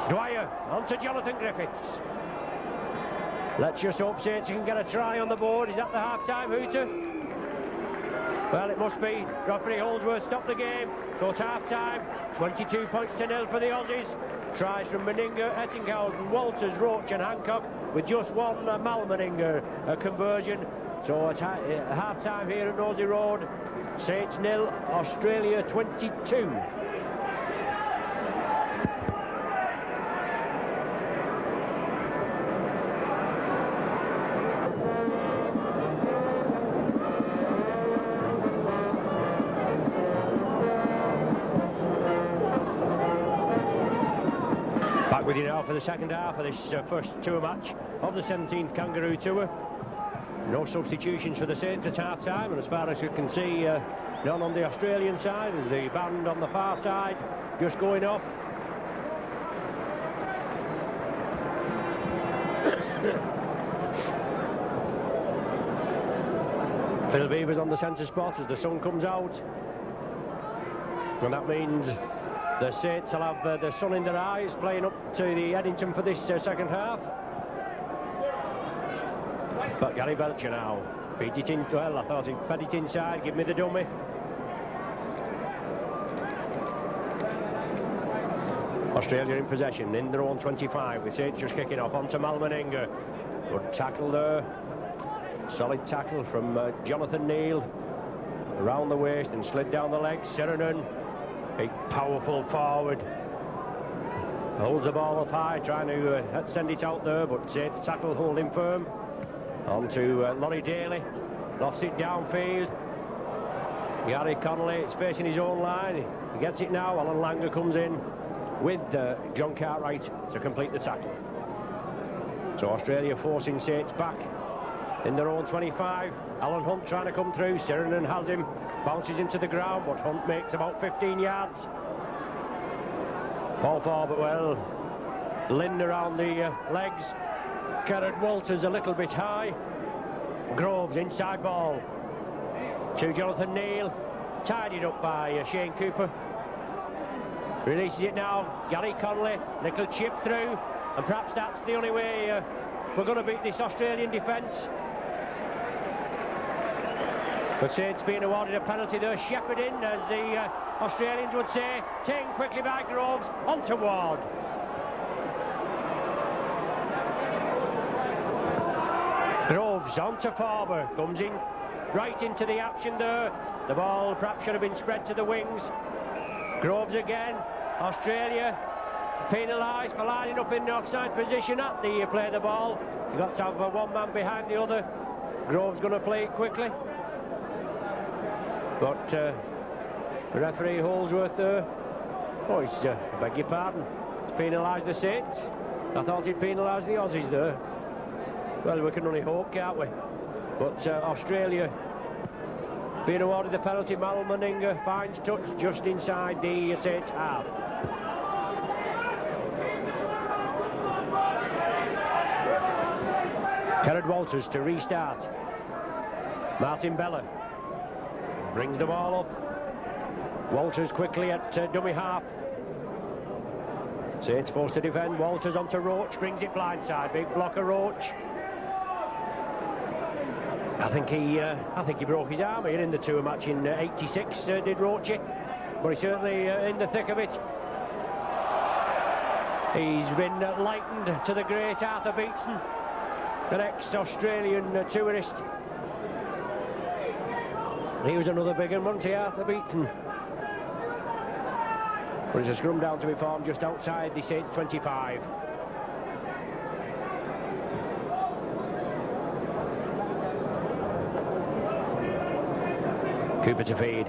Dwyer onto Jonathan Griffiths. Let's just hope Saints can get a try on the board. Is that the half-time hooter? Well, it must be. Geoffrey Holdsworth stopped the game. So it's half-time. 22 points to 0 for the Aussies. Tries from Meninger, Ettinghausen, Walters, Roach and Hancock, with just one Malmeninger conversion. So it's half-time here at Nosey Road. Saints 0, Australia 22. With you now for the second half of this first tour match of the 17th Kangaroo Tour. No substitutions for the Saints at half-time, and as far as you can see, none on the Australian side, as the band on the far side just going off. Phil Beaver's on the centre spot as the sun comes out, and that means the Saints will have the sun in their eyes, playing up to the Eddington for this second half. But Gary Belcher now feeds it in. Well, I thought he fed it inside. Give me the dummy. Australia in possession in their own 25, with Saints just kicking off onto Malmeninger. Good tackle there. Solid tackle from Jonathan Neal. around the waist and slid down the legs. Sirenen, big powerful forward, holds the ball up high, trying to send it out there, but Saints tackle holding firm. On to Laurie Daly, lofts it downfield. Gary Connolly is facing his own line. He gets it now. Alan Langer comes in with John Cartwright to complete the tackle. So Australia forcing Saints back in their own 25. Alan Hunt trying to come through. Sirenen has him, bounces him to the ground, but Hunt makes about 15 yards. Paul Forbert, Lynn around the legs. Gerard Walters a little bit high. Groves inside ball to Jonathan Neal, tidied up by Shane Cooper. Releases it now. Gary Connolly, little chip through, and perhaps that's the only way we're going to beat this Australian defence. But Saints being awarded a penalty there, shepherding, as the Australians would say. Taken quickly by Groves, onto Ward. Groves onto Forber, comes in right into the action there. The ball perhaps should have been spread to the wings. Groves again. Australia penalised for lining up in the offside position at the play of the ball. You've got to have one man behind the other. Groves going to play it quickly. But the referee Holdsworth there. Oh, he's, I beg your pardon. He's penalised the Saints. I thought he'd penalised the Aussies there. Well, we can only hope, can't we? But Australia being awarded the penalty. Mal Meninga finds touch just inside the Saints half. Gerard Walters to restart. Martin Bella brings the ball up. Walters quickly at dummy half. Saints forced to defend. Walters onto Roach, brings it blindside. Big blocker Roach. I think he broke his arm here in the tour match in '86. Did Roachy, but he's certainly in the thick of it. He's been likened to the great Arthur Beetson, an ex-Australian tourist. He was another big one, wasn't he, Arthur Beetson? But there's a scrum down to be formed just outside the Saints 25. Cooper to feed.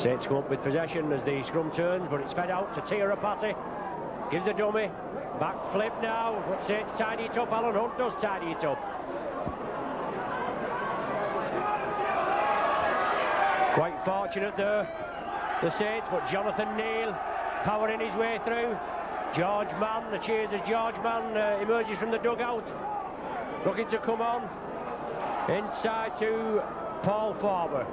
Saints come up with possession as the scrum turns, but it's fed out to Tirapati. Gives the dummy. Back flip now, but Saints tidy it up. Alan Hunt does tidy it up. Quite fortunate there, the Saints, but Jonathan Neal powering his way through. George Mann, the cheers as George Mann emerges from the dugout, looking to come on. Inside to Paul Forber.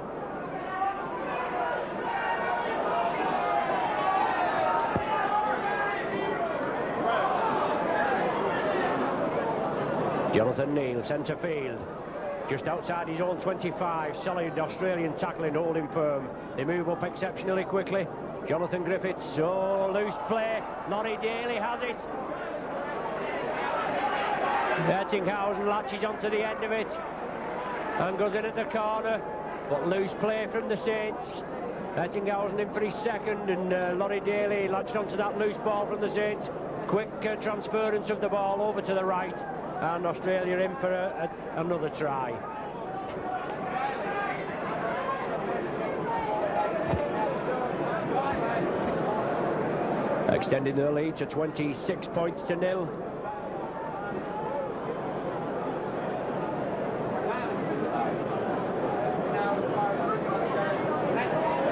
Jonathan Neal, centre field, just outside his own 25. Solid Australian tackling, holding firm. They move up exceptionally quickly. Jonathan Griffiths, oh, loose play. Laurie Daly has it. Ettinghausen latches onto the end of it and goes in at the corner, but loose play from the Saints. Ettinghausen in for his second, and Laurie Daly latched onto that loose ball from the Saints. Quick transference of the ball over to the right, and Australia in for another try. Extending their lead to 26 points to nil.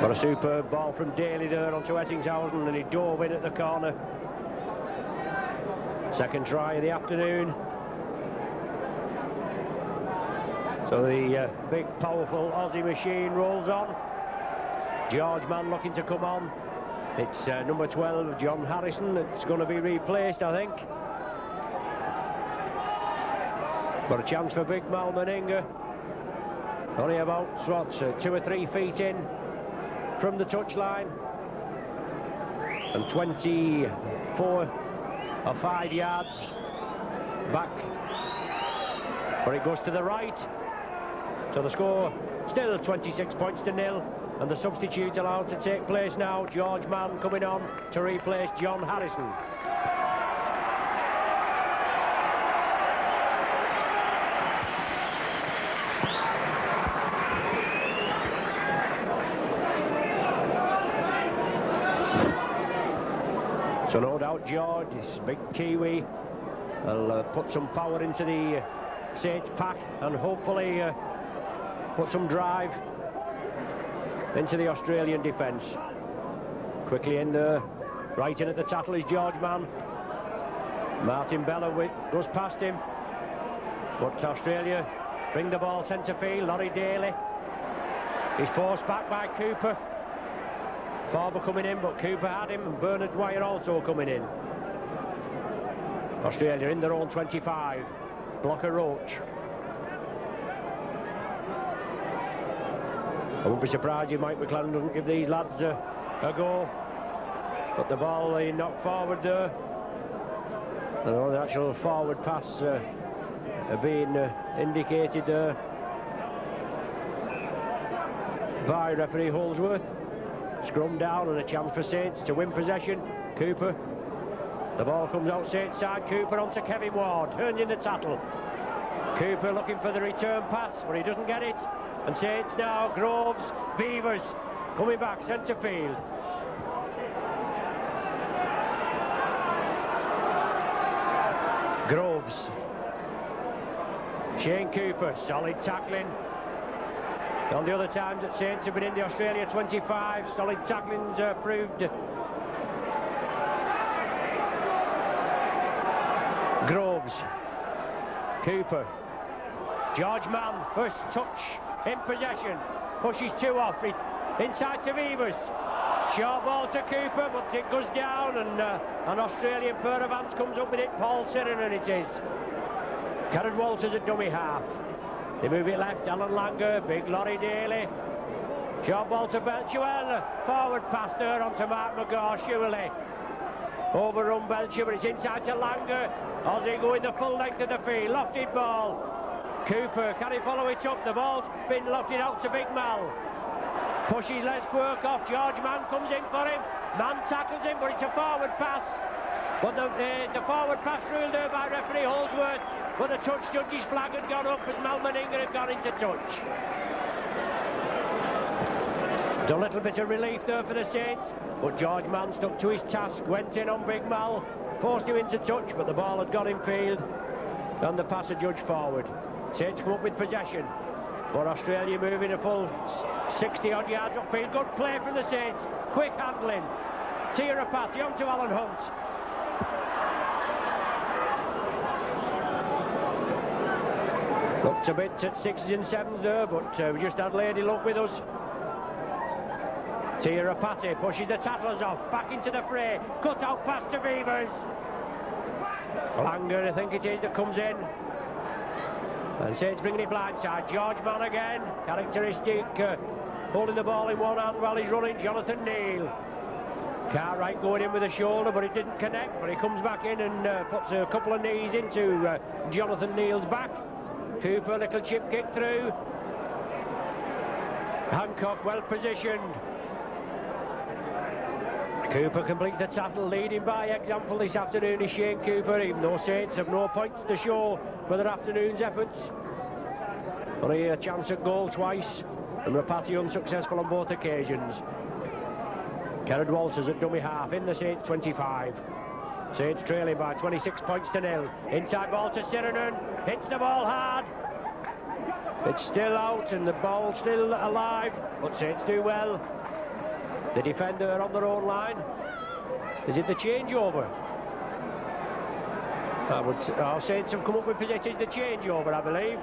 Got a superb ball from Daly there onto Ettinghausen, and he dove in at the corner. Second try of the afternoon. So the big, powerful Aussie machine rolls on. George Mann looking to come on. It's number 12, John Harrison, that's going to be replaced, I think. Got a chance for big Mal Meninga. Only about, 2 or 3 feet in from the touchline. And 24 or 5 yards back. But it goes to the right. So the score Still 26 points to nil, and the substitutes allowed to take place now. George Mann coming on to replace John Harrison. So no doubt George, this big Kiwi, will put some power into the Saints pack and hopefully put some drive into the Australian defence. Quickly in there, right in at the tackle is George Mann. Martin Bella goes past him, but Australia bring the ball centre field. Laurie Daly is forced back by Cooper. Farber coming in, but Cooper had him, and Bernard Dwyer also coming in. Australia in their own 25. Blocker Roach. I won't be surprised if Mike McLaren doesn't give these lads a go. But the ball they knocked forward there. The actual forward pass being indicated there by referee Holdsworth. Scrum down and a chance for Saints to win possession. Cooper. The ball comes out Saints side. Cooper onto Kevin Ward. Turns in the tattle. Cooper looking for the return pass, but he doesn't get it. And Saints now. Groves, Beavers coming back centre field. Groves. Shane Cooper. Solid tackling. On the other times that Saints have been in the Australia 25, solid tacklings proved. Groves, Cooper, George Mann, first touch in possession, pushes two off, inside to Beavers. Short ball to Cooper, but it goes down, and an Australian pair of hands comes up with it. Paul Sirenen it is. Karen Walters at dummy half. They move it left, Alan Langer, big Laurie Daly. Short ball to Belcher, forward pass there onto Mark McGaw, surely. Overrun Belcher, but it's inside to Langer. Aussie going the full length of the field, lofted ball. Cooper, can he follow it up? The ball's been lofted out to Big Mal. Pushes Les Quirk off, George Mann comes in for him. Mann tackles him, but it's a forward pass. But the forward pass ruled there by referee Holdsworth. But the touch judge's flag had gone up as Mal Meninga had gone into touch. It's a little bit of relief there for the Saints, but George Mann stuck to his task, went in on Big Mal, forced him into touch, but the ball had got in field, and the pass adjudged forward. Saints come up with possession, but Australia moving a full 60-odd yards upfield. Good play from the Saints, quick handling. Tirapati onto Alan Hunt. Looked a bit at 6s and 7s there, but we just had lady luck with us. Tirapati pushes the tattlers off, back into the fray, cut out pass to Beavers. Langer, I think it is, that comes in. And Saints bringing it blindside. George Mann again, characteristic, holding the ball in one hand while he's running. Jonathan Neal. Cartwright going in with a shoulder, but it didn't connect, but he comes back in and puts a couple of knees into Jonathan Neal's back. Cooper, little chip kick through. Hancock well positioned. Cooper completes the tackle, leading by example this afternoon is Shane Cooper, even though Saints have no points to show for their afternoon's efforts. Only a chance at goal twice, and Rapati unsuccessful on both occasions. Kenneth Walters at dummy half in the Saints 25. Saints trailing by 26 points to nil. Inside ball to Sirenen, hits the ball hard. It's still out and the ball's still alive, but Saints do well. The defender on their own line. Is it the changeover? Our Saints have come up with possession. It's the changeover, I believe.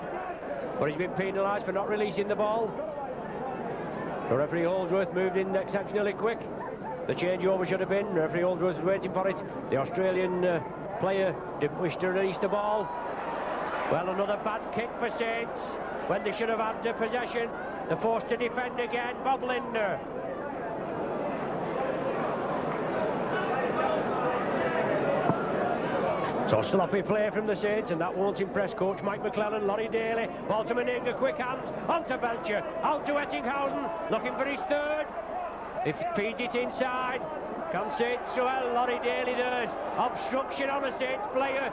But he's been penalised for not releasing the ball. The referee Holdsworth moved in exceptionally quick. The changeover should have been. Referee Holdsworth was waiting for it. The Australian player didn't wish to release the ball. Well, another bad kick for Saints when they should have had the possession. They're forced to defend again. Bob Lindner. So sloppy play from the Saints, and that won't impress coach Mike McClellan. Laurie Daly, ball to Meninga, quick hands, on to Belcher, out to Ettinghausen, looking for his third. He feeds it inside. Can Saints, well, Laurie Daly does. Obstruction on a Saints player.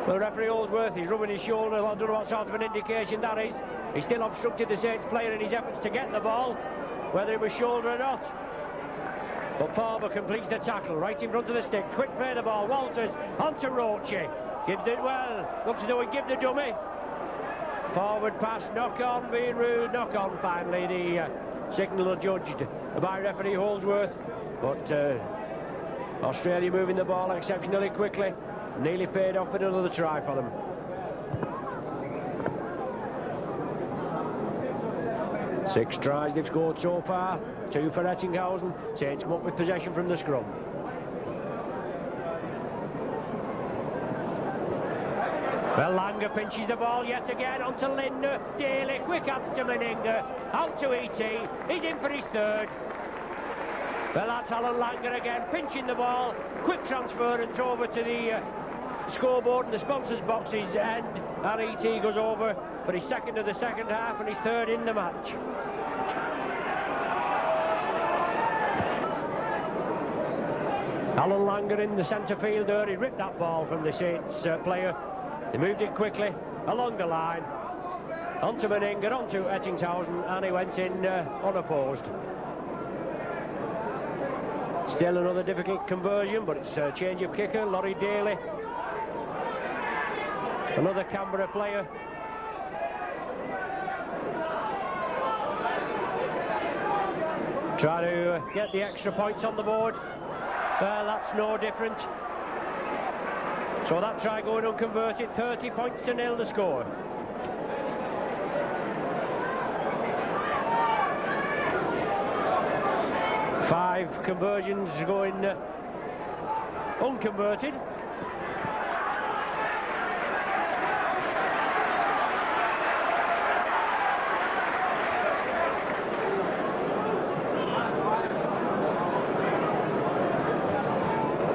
Well, referee Holdsworth, he's rubbing his shoulder. I don't know what sort of an indication that is. He still obstructed the Saints player in his efforts to get the ball, whether it was shoulder or not. But Farber completes the tackle right in front of the stick. Quick play the ball. Walters onto Roche. Gives it well. Looks as though he give the dummy. Forward pass. Knock on. Being rude. Knock on. Finally, the signal adjudged by referee Holdsworth. But Australia moving the ball exceptionally quickly. Nearly paid off with another try for them. Six tries they've scored so far. 2 for Ettinghausen. Saints come up with possession from the scrum. Well, Langer pinches the ball yet again onto Linder. Daly, quick hands to Meninga. Out to E.T. He's in for his third. Well, that's Alan Langer again, pinching the ball. Quick transference over to the scoreboard and the sponsors' boxes end. And E.T. goes over for his second of the second half and his third in the match. Alan Langer in the centre fielder. He ripped that ball from the Saints player. He moved it quickly along the line. Onto Meninga, onto Ettinghausen, and he went in unopposed. Still another difficult conversion, but it's a change of kicker. Laurie Daly, another Canberra player. Try to get the extra points on the board. Well, that's no different. So that try going unconverted. 30 points to 0 the score. Five conversions going unconverted.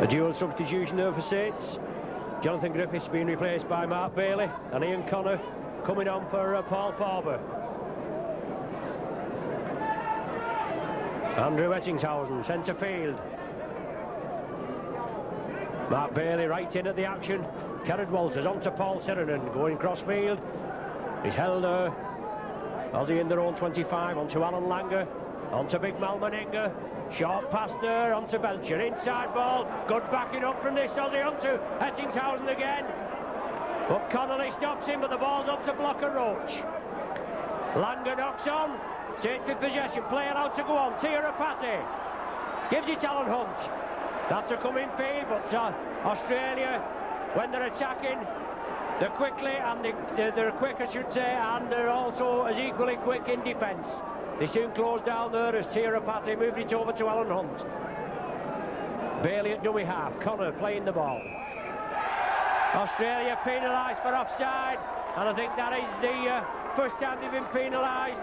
A dual substitution there for Saints. Jonathan Griffiths being replaced by Mark Bailey, and Ian Connor coming on for Paul Farber. Andrew Ettinghausen, centre field. Mark Bailey right in at the action. Kerrod Walters on to Paul Sirenen, going cross field. He's held Aussie in their own 25, on to Alan Langer, on to Big Mal Meninga. Short pass there, onto Belcher, inside ball, good backing up from this Aussie, onto Ettinghausen again. But Connolly stops him, but the ball's onto blocker Roach. Langer knocks on, Saints with possession, player out to go on, Tirapati. Gives it Alan Hunt. That's a coming feed, but Australia, when they're attacking, they're quickly, and they're quick I should say, and they're also as equally quick in defence. They soon close down there as Tirapati moved it over to Alan Hunt. Bailey at dummy half, Connor playing the ball. Australia penalised for offside, and I think that is the first time they've been penalised.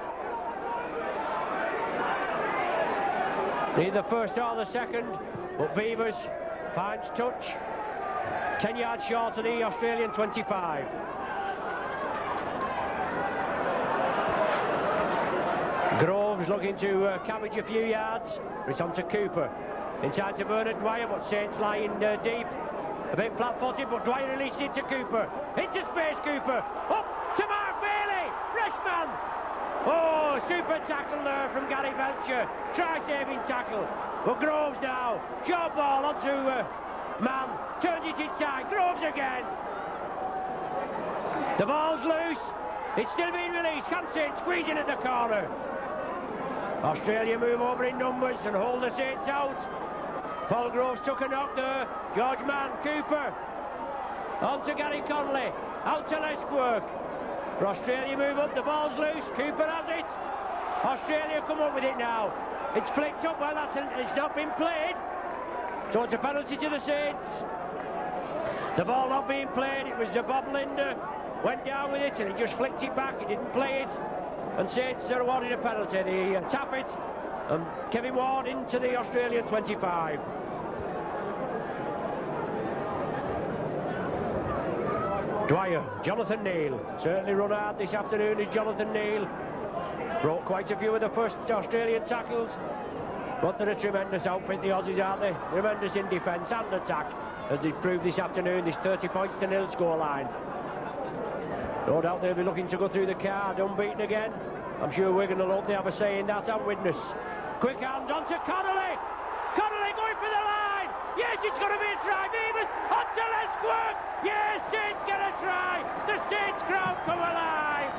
Neither first or the second, but Beavers finds touch. 10 yards short of the Australian 25. Groves looking to cabbage a few yards. It's on to Cooper. Inside to Bernard Dwyer, but Saints lying deep. A bit flat-footed, but Dwyer released it to Cooper. Into space, Cooper. Up to Mark Bailey. Freshman. Oh, super tackle there from Gary Belcher. Try-saving tackle. But Groves now. Short ball onto Mann. Turns it inside. Groves again. The ball's loose. It's still being released. Can Saints squeeze in at the corner. Australia move over in numbers and hold the Saints out. Paul Groves took a knock there. George Mann, Cooper. On to Gary Connolly. Out to Lesquirk. Australia move up, the ball's loose. Cooper has it. Australia come up with it now. It's flicked up, well it's not been played. So it's a penalty to the Saints. The ball not being played, it was Bob Linder. Went down with it and he just flicked it back, he didn't play it. And Saints are awarded a penalty. They tap it, and Kevin Ward into the Australian 25. Dwyer, Jonathan Neal, certainly run hard this afternoon is Jonathan Neal. Brought quite a few of the first Australian tackles, but they're a tremendous outfit, the Aussies, aren't they? Tremendous in defence and attack, as they've proved this afternoon, this 30 points to nil scoreline. No doubt they'll be looking to go through the card, unbeaten again. I'm sure Wigan will hope they have a say in that, and witness. Quick hand on to Connolly! Connolly going for the line! Yes, it's going to be a try! Beavers onto Les Quirk! Yes, Saints get a try! The Saints crowd come alive!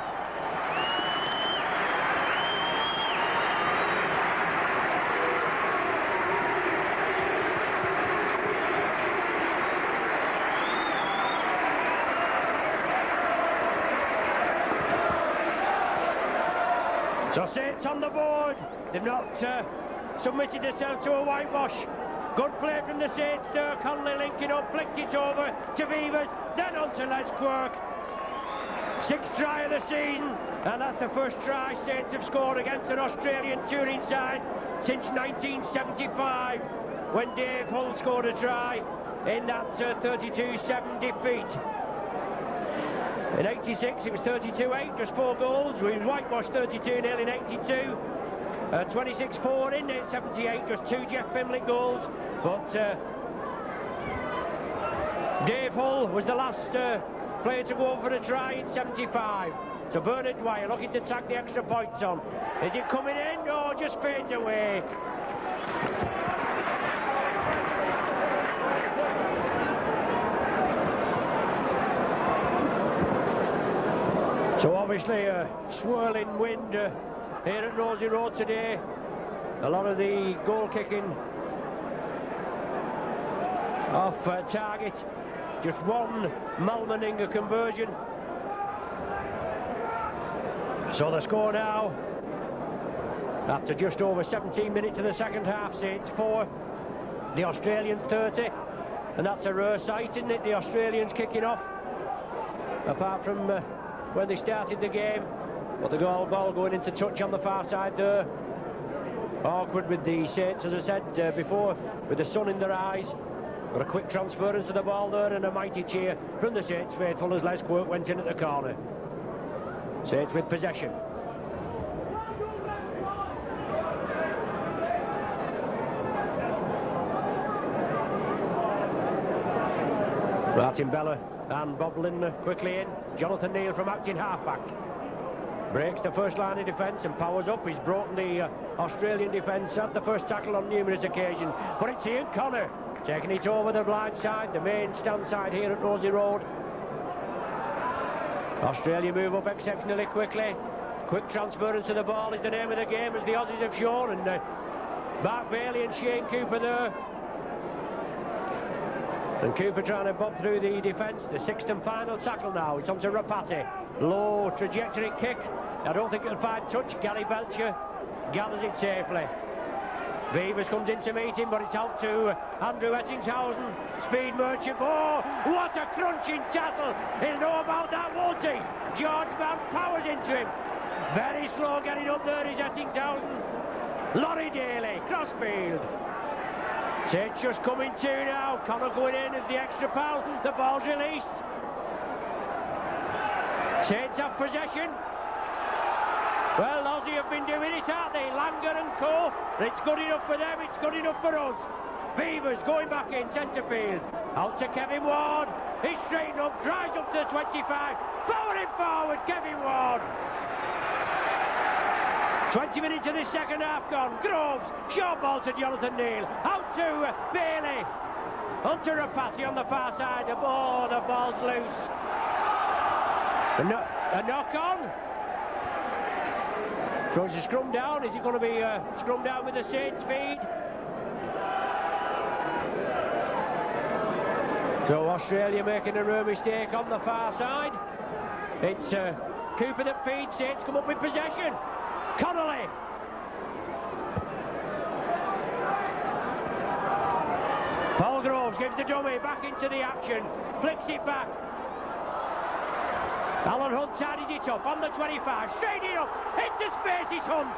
So Saints on the board. They've not submitted themselves to a whitewash. Good play from the Saints there. Connolly linking up, flicked it over to Beavers, then on to Les Quirk. 6th try of the season, and that's the first try Saints have scored against an Australian touring side since 1975, when Dave Hull scored a try in that 32-7 defeat. In 86 it was 32-8, just 4 goals. We whitewashed 32-0 in 82. 26-4 in 78, just 2 Jeff Fimlett goals. But Dave Hull was the last player to go over a try in 75. So Bernard Dwyer looking to tack the extra points on. Is it coming in? No, just fades away. So obviously a swirling wind here at Rosie Road today. A lot of the goal kicking off target. Just one Malmeninger conversion. So the score now, after just over 17 minutes of the second half, Saints 4, the Australians 30. And that's a rare sight, isn't it? The Australians kicking off, apart from when they started the game. But the goal ball going into touch on the far side there. Awkward with the Saints, as I said before, with the sun in their eyes. But a quick transference of the ball there, and a mighty cheer from the Saints faithful as Les Quirk went in at the corner. Saints with possession. Martin Bella and Bob Lindner quickly in. Jonathan Neal from acting halfback. Breaks the first line of defence and powers up. He's broken the Australian defence at the first tackle on numerous occasions. But it's Ian Connor taking it over the blind side, the main stand side here at Rosie Road. Australia move up exceptionally quickly. Quick transference of the ball is the name of the game, as the Aussies have shown. And Mark Bailey and Shane Cooper there. And Cooper trying to bob through the defence. The 6th and final tackle now. It's on to Rapati. Low trajectory kick. I don't think it'll find touch. Gary Belcher gathers it safely. Beavers comes in to meet him, but it's out to Andrew Ettingshausen. Speed Merchant. Oh, what a crunching tackle. He'll know about that, won't he? George Mann powers into him. Very slow getting up there is Ettingshausen. Laurie Daly, crossfield. Saints just coming to now. Connor going in as the extra pal. The ball's released. Saints have possession. Well, Aussie have been doing it, aren't they? Langer and co. It's good enough for them, it's good enough for us. Beavers going back in centre field. Out to Kevin Ward. He's straightened up, drives up to the 25. Powering forward, Kevin Ward. 20 minutes of this second half gone. Groves, short ball to Jonathan Neal. Out to Bailey. Onto Rapati on the far side. Oh, the ball's loose. A knock on. So it's a scrum down. Is it going to be a scrum down with the Saints feed? So Australia making a rare mistake on the far side. It's Cooper that feeds. Saints come up with possession. Connolly. Paul Groves gives the dummy back into the action. Flicks it back. Alan Hunt tidied it up on the 25, straight it up, into space is Hunt.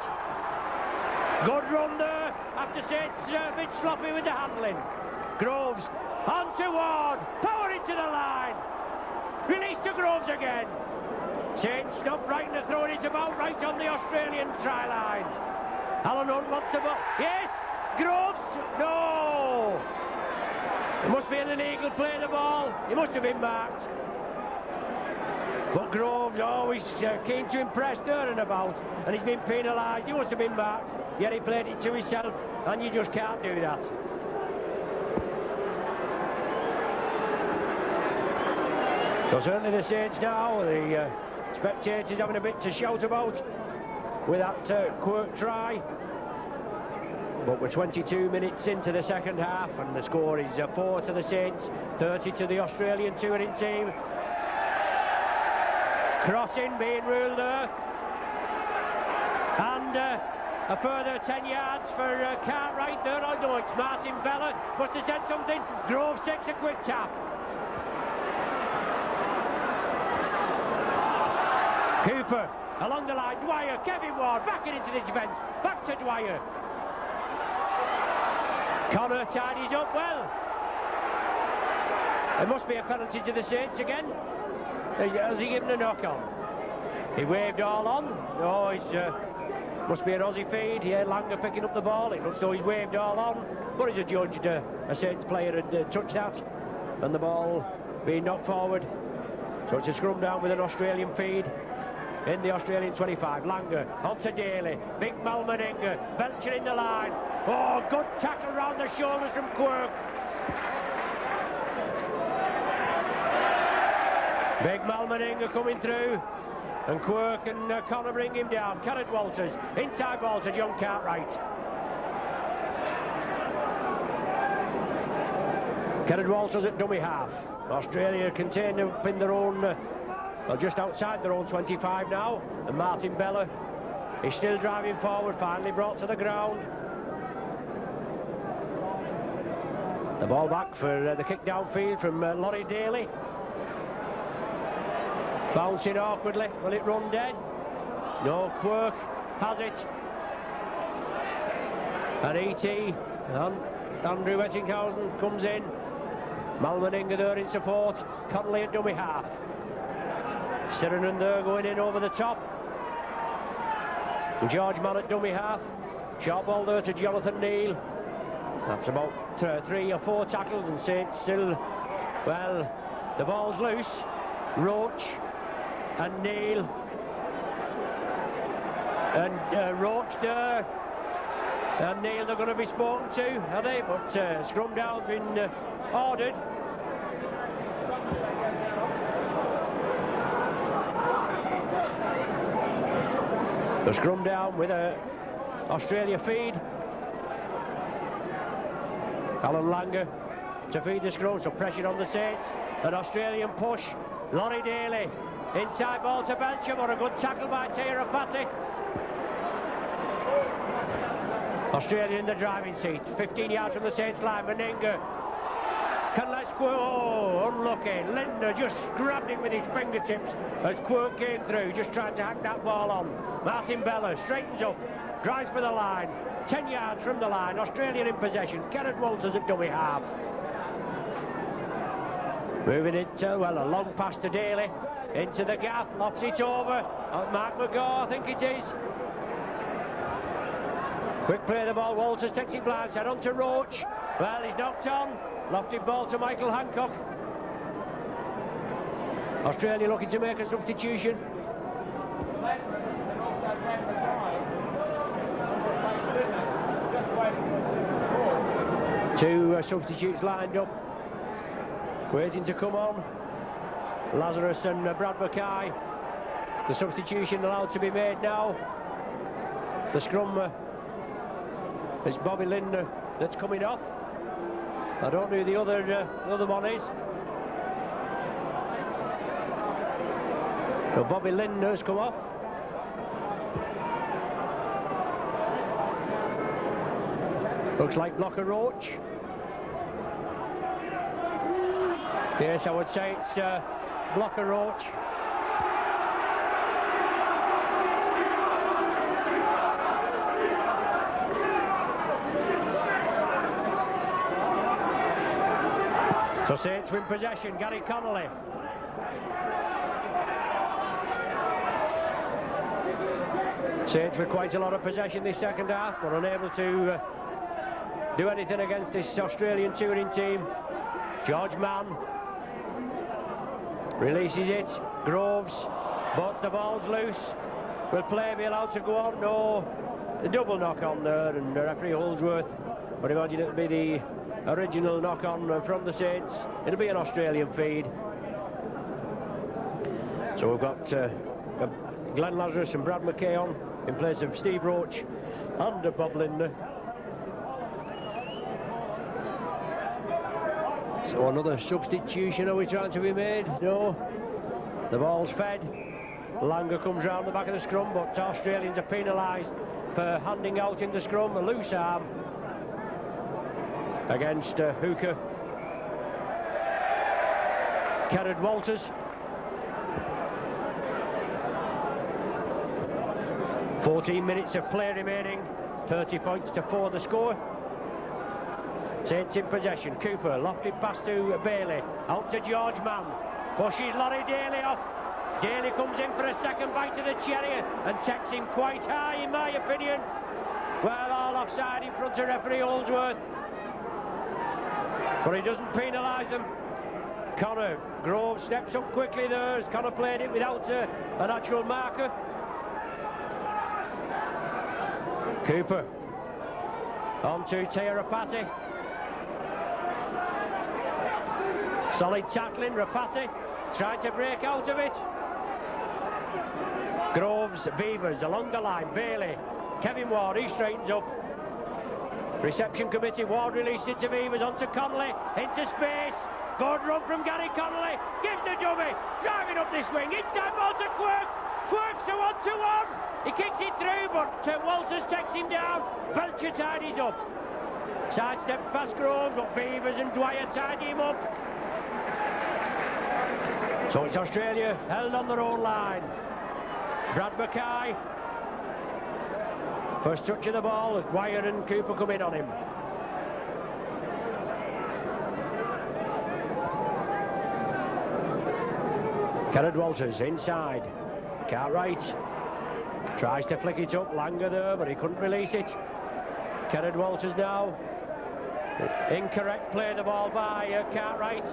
Good run there, after Saints a bit sloppy with the handling. Groves, on to Ward, power into the line. Release to Groves again. Saints not frightened to throw it about right on the Australian try line. Alan Hunt wants the ball. Yes! Groves! No! It must be an illegal play the ball. He must have been marked. But Groves always keen to impress there and about, and he's been penalised. He must have been marked, yet he played it to himself, and you just can't do that. So certainly the Saints now, the spectators having a bit to shout about with that Quirk try. But we're 22 minutes into the second half, and the score is 4 to the Saints, 30 to the Australian touring team. Crossing being ruled there, and a further 10 yards for Cartwright there. I know it's Martin Bella, must have said something. Groves takes a quick tap. Cooper along the line, Dwyer, Kevin Ward backing into the defence, back to Dwyer. Connor tidies up well. There must be a penalty to the Saints again. Has he given a knock on? He waved all on. Oh, he's must be an Aussie feed. Yeah, Langer picking up the ball. It looks though he's waved all on. But he's adjudged a Saints player had touched that, and the ball being knocked forward. So it's a scrum down with an Australian feed in the Australian 25. Langer onto Daly. Big Malmeninger belching in the line. Oh, good tackle round the shoulders from Quirk. Big Malmeninger coming through, and Quirk and Connor bring him down. Kenneth Walters, inside ball to John Cartwright. Kenneth Walters at dummy half. Australia contained up in their own, well, just outside their own 25 now, and Martin Bella is still driving forward, finally brought to the ground. The ball back for the kick downfield from Laurie Daly. Bouncing awkwardly, will it run dead? No, Quirk has it. And E.T. Andrew Wettinghausen comes in. Malmeninger there in support. Connolly at dummy half. Sirenen there going in over the top. George Mann at dummy half. Sharp ball there to Jonathan Neal. That's about 3 or 4 tackles, and Saints still, well, the ball's loose. Roach and Neal, and Roach there, and Neal they're going to be spoken to, are they? But scrum down's been ordered. The scrum down with a Australia feed. Alan Langer to feed the scrum, so pressure on the Saints. An Australian push. Laurie Daly. Inside ball to Belcham, or a good tackle by Tara Fatty. Australia in the driving seat, 15 yards from the Saints line. Meninger can let Quirk, oh, unlucky. Lindner just grabbed him with his fingertips as Quirk came through, just trying to hack that ball on. Martin Bella straightens up, drives for the line, 10 yards from the line. Australian in possession. Kenneth Walters at dummy half. Moving it, well, a long pass to Daly. Into the gap, lofts it over. Mark McGaw, I think it is. Quick play of the ball, Walters takes it blindside onto Roach. Well, he's knocked on. Lofted ball to Michael Hancock. Australia looking to make a substitution. Two substitutes lined up, waiting to come on. Lazarus and Brad Mackay. The substitution allowed to be made now. The scrum is Bobby Lindner that's coming off. I don't know who the other one is. So Bobby Lindner's come off. Looks like Blocker Roach. Yes, I would say it's Blocker Roach. So Saints win possession. Gary Connolly Saints with quite a lot of possession this second half, but unable to do anything against this Australian touring team. George Mann releases it. Groves, but the ball's loose. Will play be allowed to go on? No. A double knock on there, and the referee Holdsworth would imagine it'll be the original knock on from the Saints. It'll be an Australian feed. So we've got Glenn Lazarus and Brad McKay on in place of Steve Roach and Bob Linder. So another substitution, are we trying to be made? No. The ball's fed. Langer comes round the back of the scrum, but Australians are penalised for handing out in the scrum. A loose arm against Hooker. Kenneth Walters. 14 minutes of play remaining. 30 points to 4 the score. Saints in possession. Cooper, lofted pass to Bailey. Out to George Mann. Pushes Laurie Daly off. Daly comes in for a second bite of the cherry and takes him quite high, in my opinion. Well, all offside in front of referee Holdsworth. But he doesn't penalise them. Connor Grove steps up quickly there as Connor played it without an actual marker. Cooper on to Tia Rapati. Solid tackling. Rapati trying to break out of it. Groves, Beavers along the line. Bailey, Kevin Ward, he straightens up. Reception committee. Ward released it to Beavers, onto Connolly, into space. Good run from Gary Connolly. Gives the dummy, driving up this wing. Inside ball to Quirk. Quirk's a 1-to-1. He kicks it through, but Walters takes him down. Belcher tidies up. Sidesteps past Groves, but Beavers and Dwyer tidy him up. So it's Australia held on their own line. Brad Mackay. First touch of the ball as Dwyer and Cooper come in on him. Kenneth Walters inside. Cartwright tries to flick it up. Langer there, but he couldn't release it. Kenneth Walters now. Incorrect play the ball by Cartwright.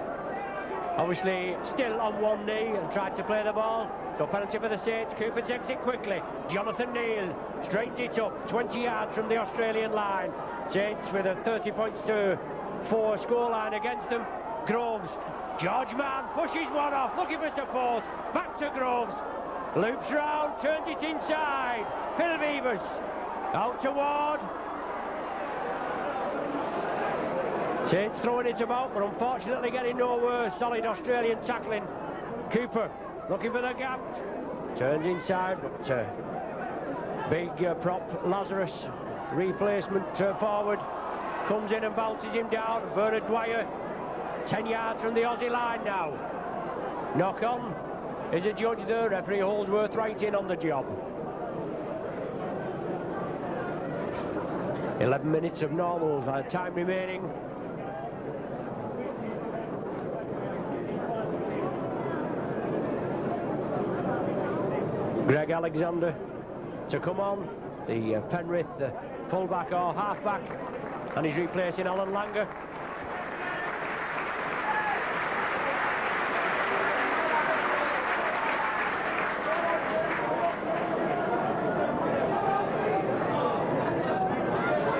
Obviously still on one knee and tried to play the ball. So penalty for the Saints. Cooper takes it quickly. Jonathan Neal straightens it up 20 yards from the Australian line. Saints with a 30 points to 4 scoreline against them. Groves. George Mann pushes one off, looking for support. Back to Groves. Loops round, turns it inside. Phil Beavers. Out to Ward. Saints throwing it about, but unfortunately getting nowhere. Solid Australian tackling. Cooper looking for the gap. Turns inside, but big prop Lazarus, replacement forward, comes in and bounces him down. Bernard Dwyer, 10 yards from the Aussie line now. Knock on. Is a judge there. Referee Holdsworth right in on the job. 11 minutes of normal time remaining. Greg Alexander to come on, the Penrith fullback or halfback, and he's replacing Alan Langer.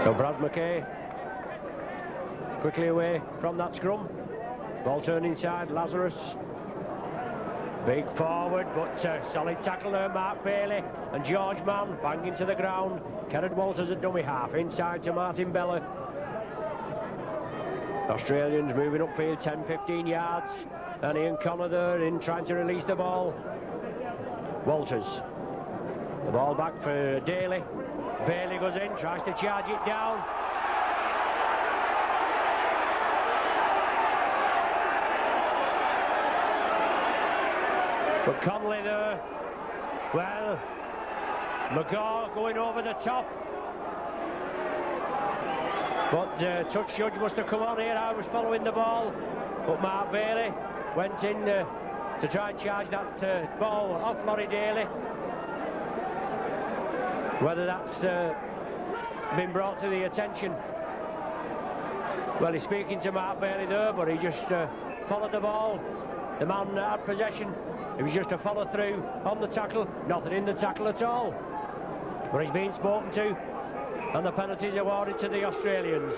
So Brad McKay quickly away from that scrum. Ball turned inside. Lazarus. Big forward, but solid tackle there. Mark Bailey and George Mann banging to the ground. Kenneth Walters at dummy half. Inside to Martin Bella. Australians moving upfield 10-15 yards. And Ian Connor there in trying to release the ball. Walters. The ball back for Daly. Bailey goes in, tries to charge it down. But Connolly there. Well, McGaw going over the top. But touch judge must have come on here. I was following the ball. But Mark Bailey went in to try and charge that ball off Laurie Daly. Whether that's been brought to the attention. Well, he's speaking to Mark Bailey there, but he just followed the ball. The man had possession. It was just a follow through on the tackle. Nothing in the tackle at all. But he's being spoken to, and the penalties awarded to the Australians.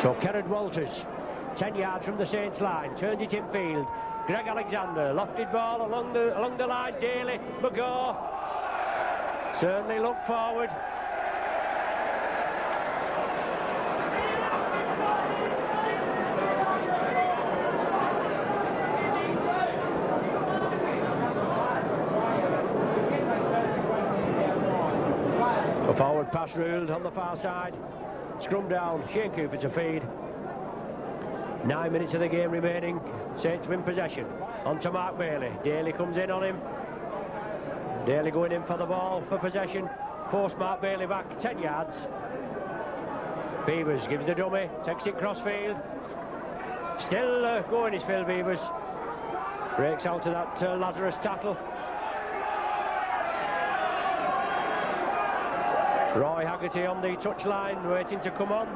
So Kerrod Walters, 10 yards from the Saints line, turns it infield. Greg Alexander, lofted ball along the line. Daly, McGaw, certainly look forward. A forward pass ruled on the far side. Scrum down, Shane Cooper to feed. 9 minutes of the game remaining. Saints win possession. On to Mark Bailey. Daly comes in on him. Daly going in for the ball for possession. Force Mark Bailey back 10 yards. Beavers gives the dummy, takes it crossfield. Still going is Phil Beavers. Breaks out of that Lazarus tackle. Roy Haggerty on the touchline, waiting to come on.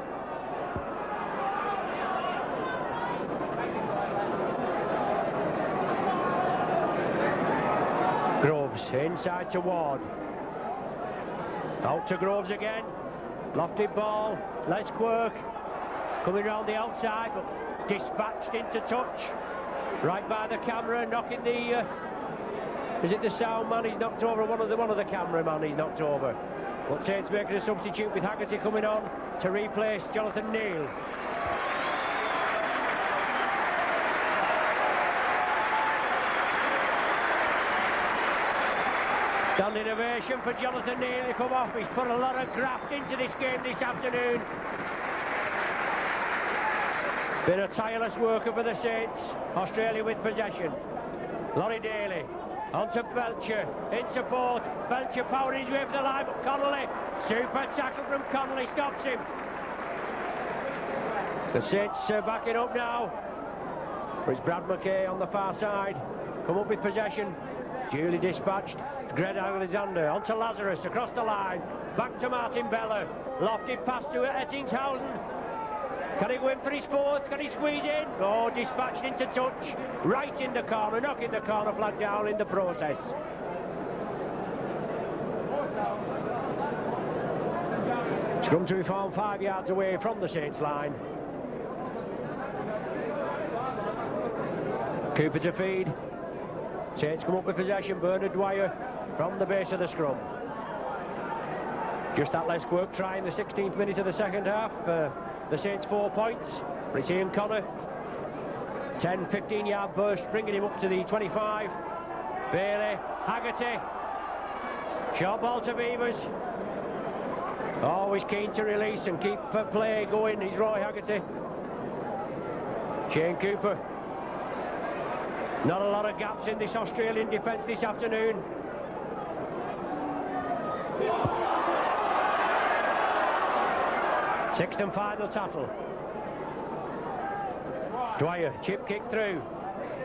Groves inside to Ward. Out to Groves again. Lofted ball. Les Quirk coming round the outside, but dispatched into touch. Right by the camera, knocking the. Is it the sound man? He's knocked over. One of the cameraman. He's knocked over. But Saints making a substitute with Haggerty coming on to replace Jonathan Neal. Standing ovation for Jonathan Neal to come off. He's put a lot of graft into this game this afternoon. Been a tireless worker for the Saints. Australia with possession. Laurie Daly. On to Belcher, in support. Belcher powering his way for the line, but Connolly, super tackle from Connolly, stops him. The Saints backing up now. It's Brad McKay on the far side. Come up with possession. Duly dispatched. Greg Alexander, on to Lazarus, across the line. Back to Martin Bella. Lofted pass to Ettingshausen. Can he go in for his fourth? Can he squeeze in? Oh, dispatched into touch. Right in the corner, knocking the corner flag down in the process. Scrum to be formed 5 yards away from the Saints line. Cooper to feed. Saints come up with possession. Bernard Dwyer from the base of the scrum. Just that less work trying the 16th minute of the second half. The Saints 4 points. But it's Ian Connor. 10-15 yard burst, bringing him up to the 25. Bailey, Haggerty. Short ball to Beavers. Always keen to release and keep play going. He's Roy Haggerty. Shane Cooper. Not a lot of gaps in this Australian defence this afternoon. Sixth and final tackle. Dwyer, chip kick through.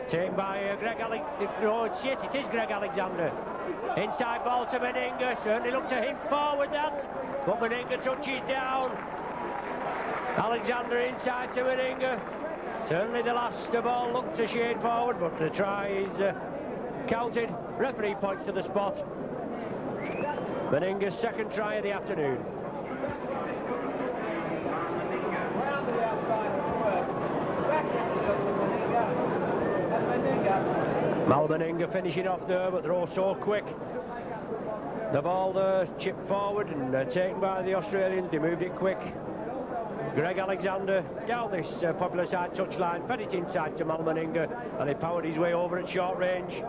Taken by Greg Alexander. Oh, yes, it is Greg Alexander. Inside ball to Meninga. Certainly looked to him forward that. But Meninga touches down. Alexander inside to Meninga. Certainly the last ball looked to shade forward, but the try is counted. Referee points to the spot. Meninga's second try of the afternoon. Mal Meninga finishing off there, but they're all so quick. The ball there chipped forward and taken by the Australians. They moved it quick. Greg Alexander down this popular side touchline, fed it inside to Mal Meninga, and he powered his way over at short range.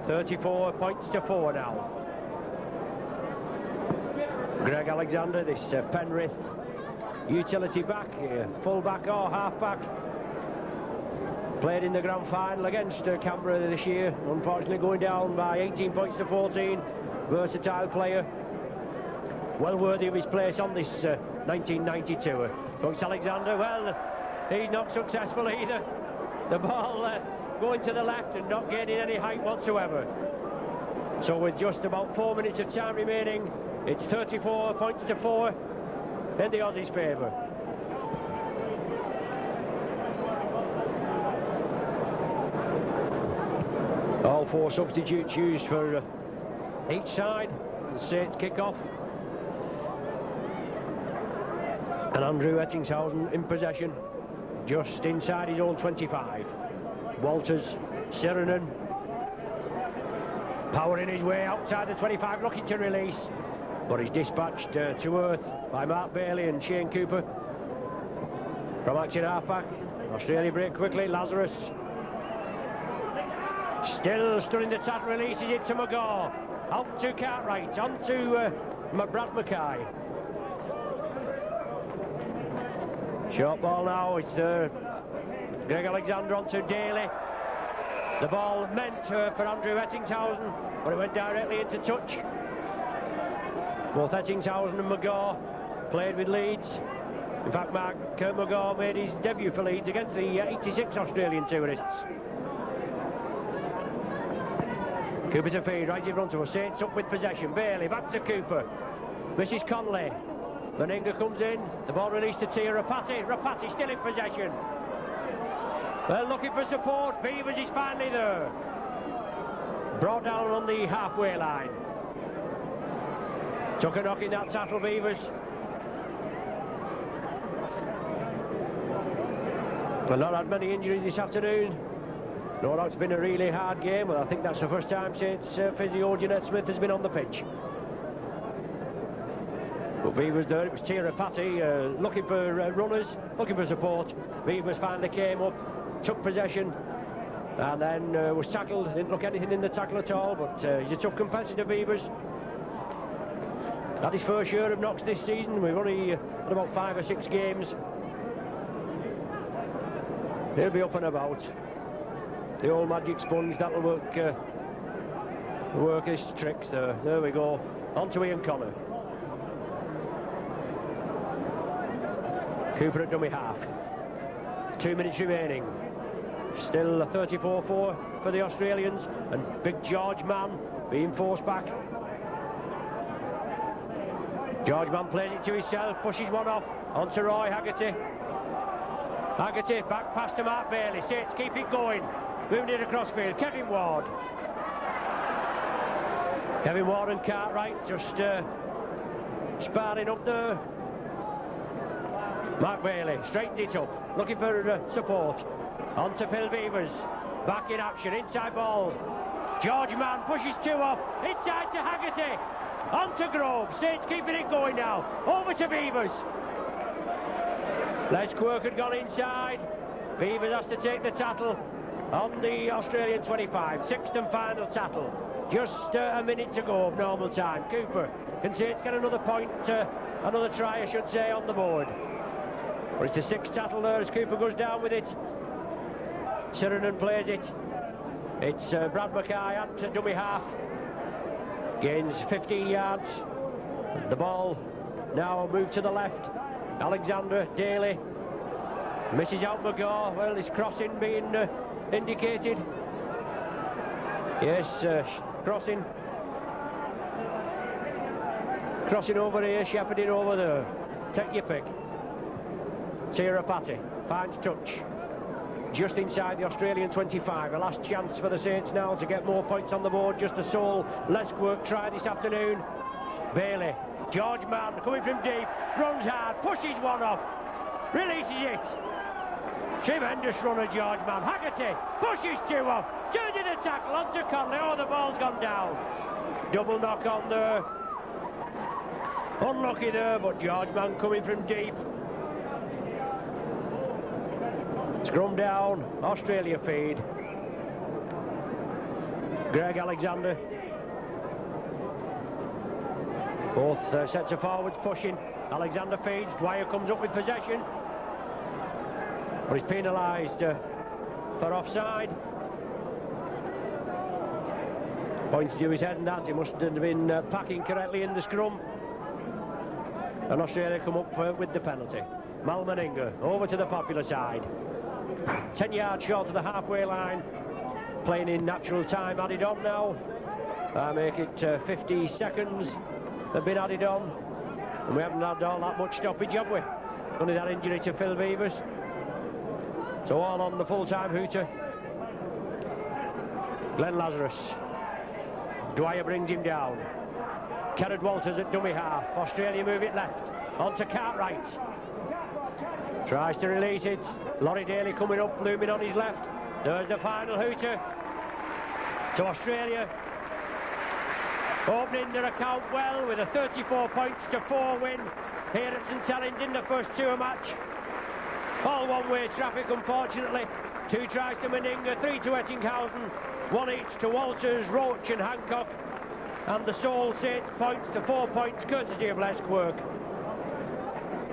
34 points to 4 now. Greg Alexander, this Penrith utility back, full back or half back. Played in the grand final against Canberra this year, unfortunately going down by 18 points to 14. Versatile player, well worthy of his place on this 1990 tour. Brooks Alexander, well, He's not successful either. The ball going to the left and not gaining any height whatsoever. So with just about 4 minutes of time remaining, it's 34 points to 4 in the Aussies' favour. All 4 substitutes used for each side. The Saints kick off. And Andrew Ettingshausen in possession, just inside his own 25. Walters, Sirenen, powering his way outside the 25, looking to release, but he's dispatched to earth by Mark Bailey and Shane Cooper. From action half-back, Australia break quickly, Lazarus. Still stunning the tackle, releases it to McGaw. Out to Cartwright, on to Brad Mackay. Short ball now, it's Greg Alexander onto Daly. The ball meant for Andrew Ettingshausen, but it went directly into touch. Both Ettingshausen and McGaw played with Leeds. In fact, Mark McGaw made his debut for Leeds against the 86 Australian tourists. Cooper to feed, right in front of us. Saints up with possession. Bailey back to Cooper. Mrs. Conley. Meninga comes in. The ball released to Tia Rapati. Rapati still in possession. They're looking for support. Beavers is finally there. Brought down on the halfway line. Took a knock in that tackle, Beavers. Well, not had many injuries this afternoon. No doubt it's been a really hard game, but I think that's the first time since physio Jeanette Smith has been on the pitch. But Beavers there, it was Tia Rapati looking for runners, looking for support. Beavers finally came up, took possession, and then was tackled. Didn't look anything in the tackle at all, but he's a tough competitor, Beavers. Had his first share of knocks this season. We've only had about 5 or 6 games. He'll be up and about. The old magic sponge, that'll work his tricks there. There we go. On to Ian Connor. Cooper at dummy half. 2 minutes remaining. Still 34-4 for the Australians, and big George Mann being forced back. George Mann plays it to himself, pushes one off onto Roy Haggerty. Haggerty back past to Mark Bailey. Saints keep it going. Moving it across field. Kevin Ward. Kevin Ward and Cartwright just sparring up there. Mark Bailey straightened it up, looking for support. On to Phil Beavers. Back in action, inside ball. George Mann pushes 2 off. Inside to Haggerty. On to Grove. Saints keeping it going now. Over to Beavers. Les Quirk had gone inside. Beavers has to take the tattle on the Australian 25. 6th and final tattle. Just a minute to go of normal time. Cooper can Saints get another point, another try I should say, on the board. But it's the 6th tattle there as Cooper goes down with it. Sirenen plays it. It's Brad Mackay at dummy half. Gains 15 yards. The ball now moved to the left. Alexander, Daly. Misses out McGaw. Well, his crossing being indicated. Yes, crossing. Crossing over here, shepherding over there. Take your pick. Tia Rapati finds touch. Just inside the Australian 25. A last chance for the Saints now to get more points on the board. Just a sole less work try this afternoon. Bailey. George Mann coming from deep. Runs hard. Pushes one off. Releases it. Tremendous runner, George Mann. Haggerty pushes 2 off. Turns in the tackle onto Conley. Oh, the ball's gone down. Double knock on there. Unlucky there, but George Mann coming from deep. Scrum down, Australia feed. Greg Alexander. Both sets of forwards pushing. Alexander feeds, Dwyer comes up with possession. But he's penalised for offside. Points to his head and that, he must have been packing correctly in the scrum. And Australia come up with the penalty. Malmaninga over to the popular side. 10 yards short of the halfway line. Playing in natural time, added on now. Make it 50 seconds have been added on. And we haven't had all that much stoppage, have we? Only that injury to Phil Beavers. So all on the full-time hooter. Glenn Lazarus. Dwyer brings him down. Kenneth Walters at dummy half. Australia move it left. On to Cartwright. Tries to release it. Laurie Daly coming up, looming on his left. There's the final hooter. To Australia. Opening their account well with a 34 points to 4 win here at St Helens in the first tour match. All one-way traffic, unfortunately. 2 tries to Meninga, 3 to Ettinghausen, 1 each to Walters, Roach and Hancock. And the sole Saints points to 4 points, courtesy of Les Quirk.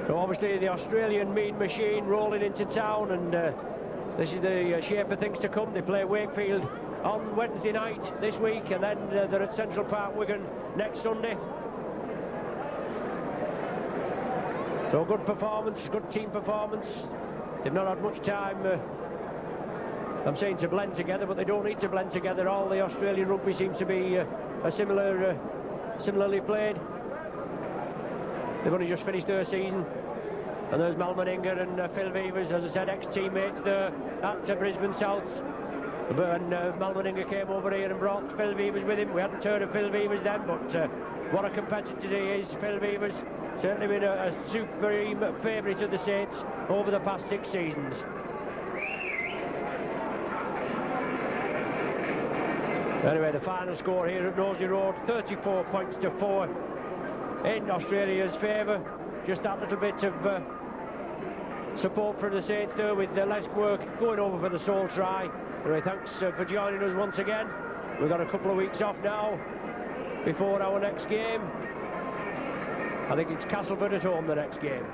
So obviously the Australian mean machine rolling into town, and this is the shape of things to come. They play Wakefield on Wednesday night this week, and then they're at Central Park, Wigan, next Sunday. So good performance, good team performance. They've not had much time, I'm saying, to blend together, but they don't need to blend together. All the Australian rugby seems to be similarly played. They've only just finished their season. And there's Malmaninga and Phil Beavers, as I said, ex-teammates there at Brisbane South. And Malmaninga came over here and brought Phil Beavers with him. We hadn't heard of Phil Beavers then, but what a competitor he is, Phil Beavers. Certainly been a supreme favourite of the Saints over the past 6 seasons. Anyway, the final score here at Nosey Road, 34 points to 4 in Australia's favour. Just that little bit of support for the Saints there, with Les Quirk going over for the sole try. Anyway, thanks for joining us once again. We've got a couple of weeks off now before our next game. I think it's Castleford at home, the next game.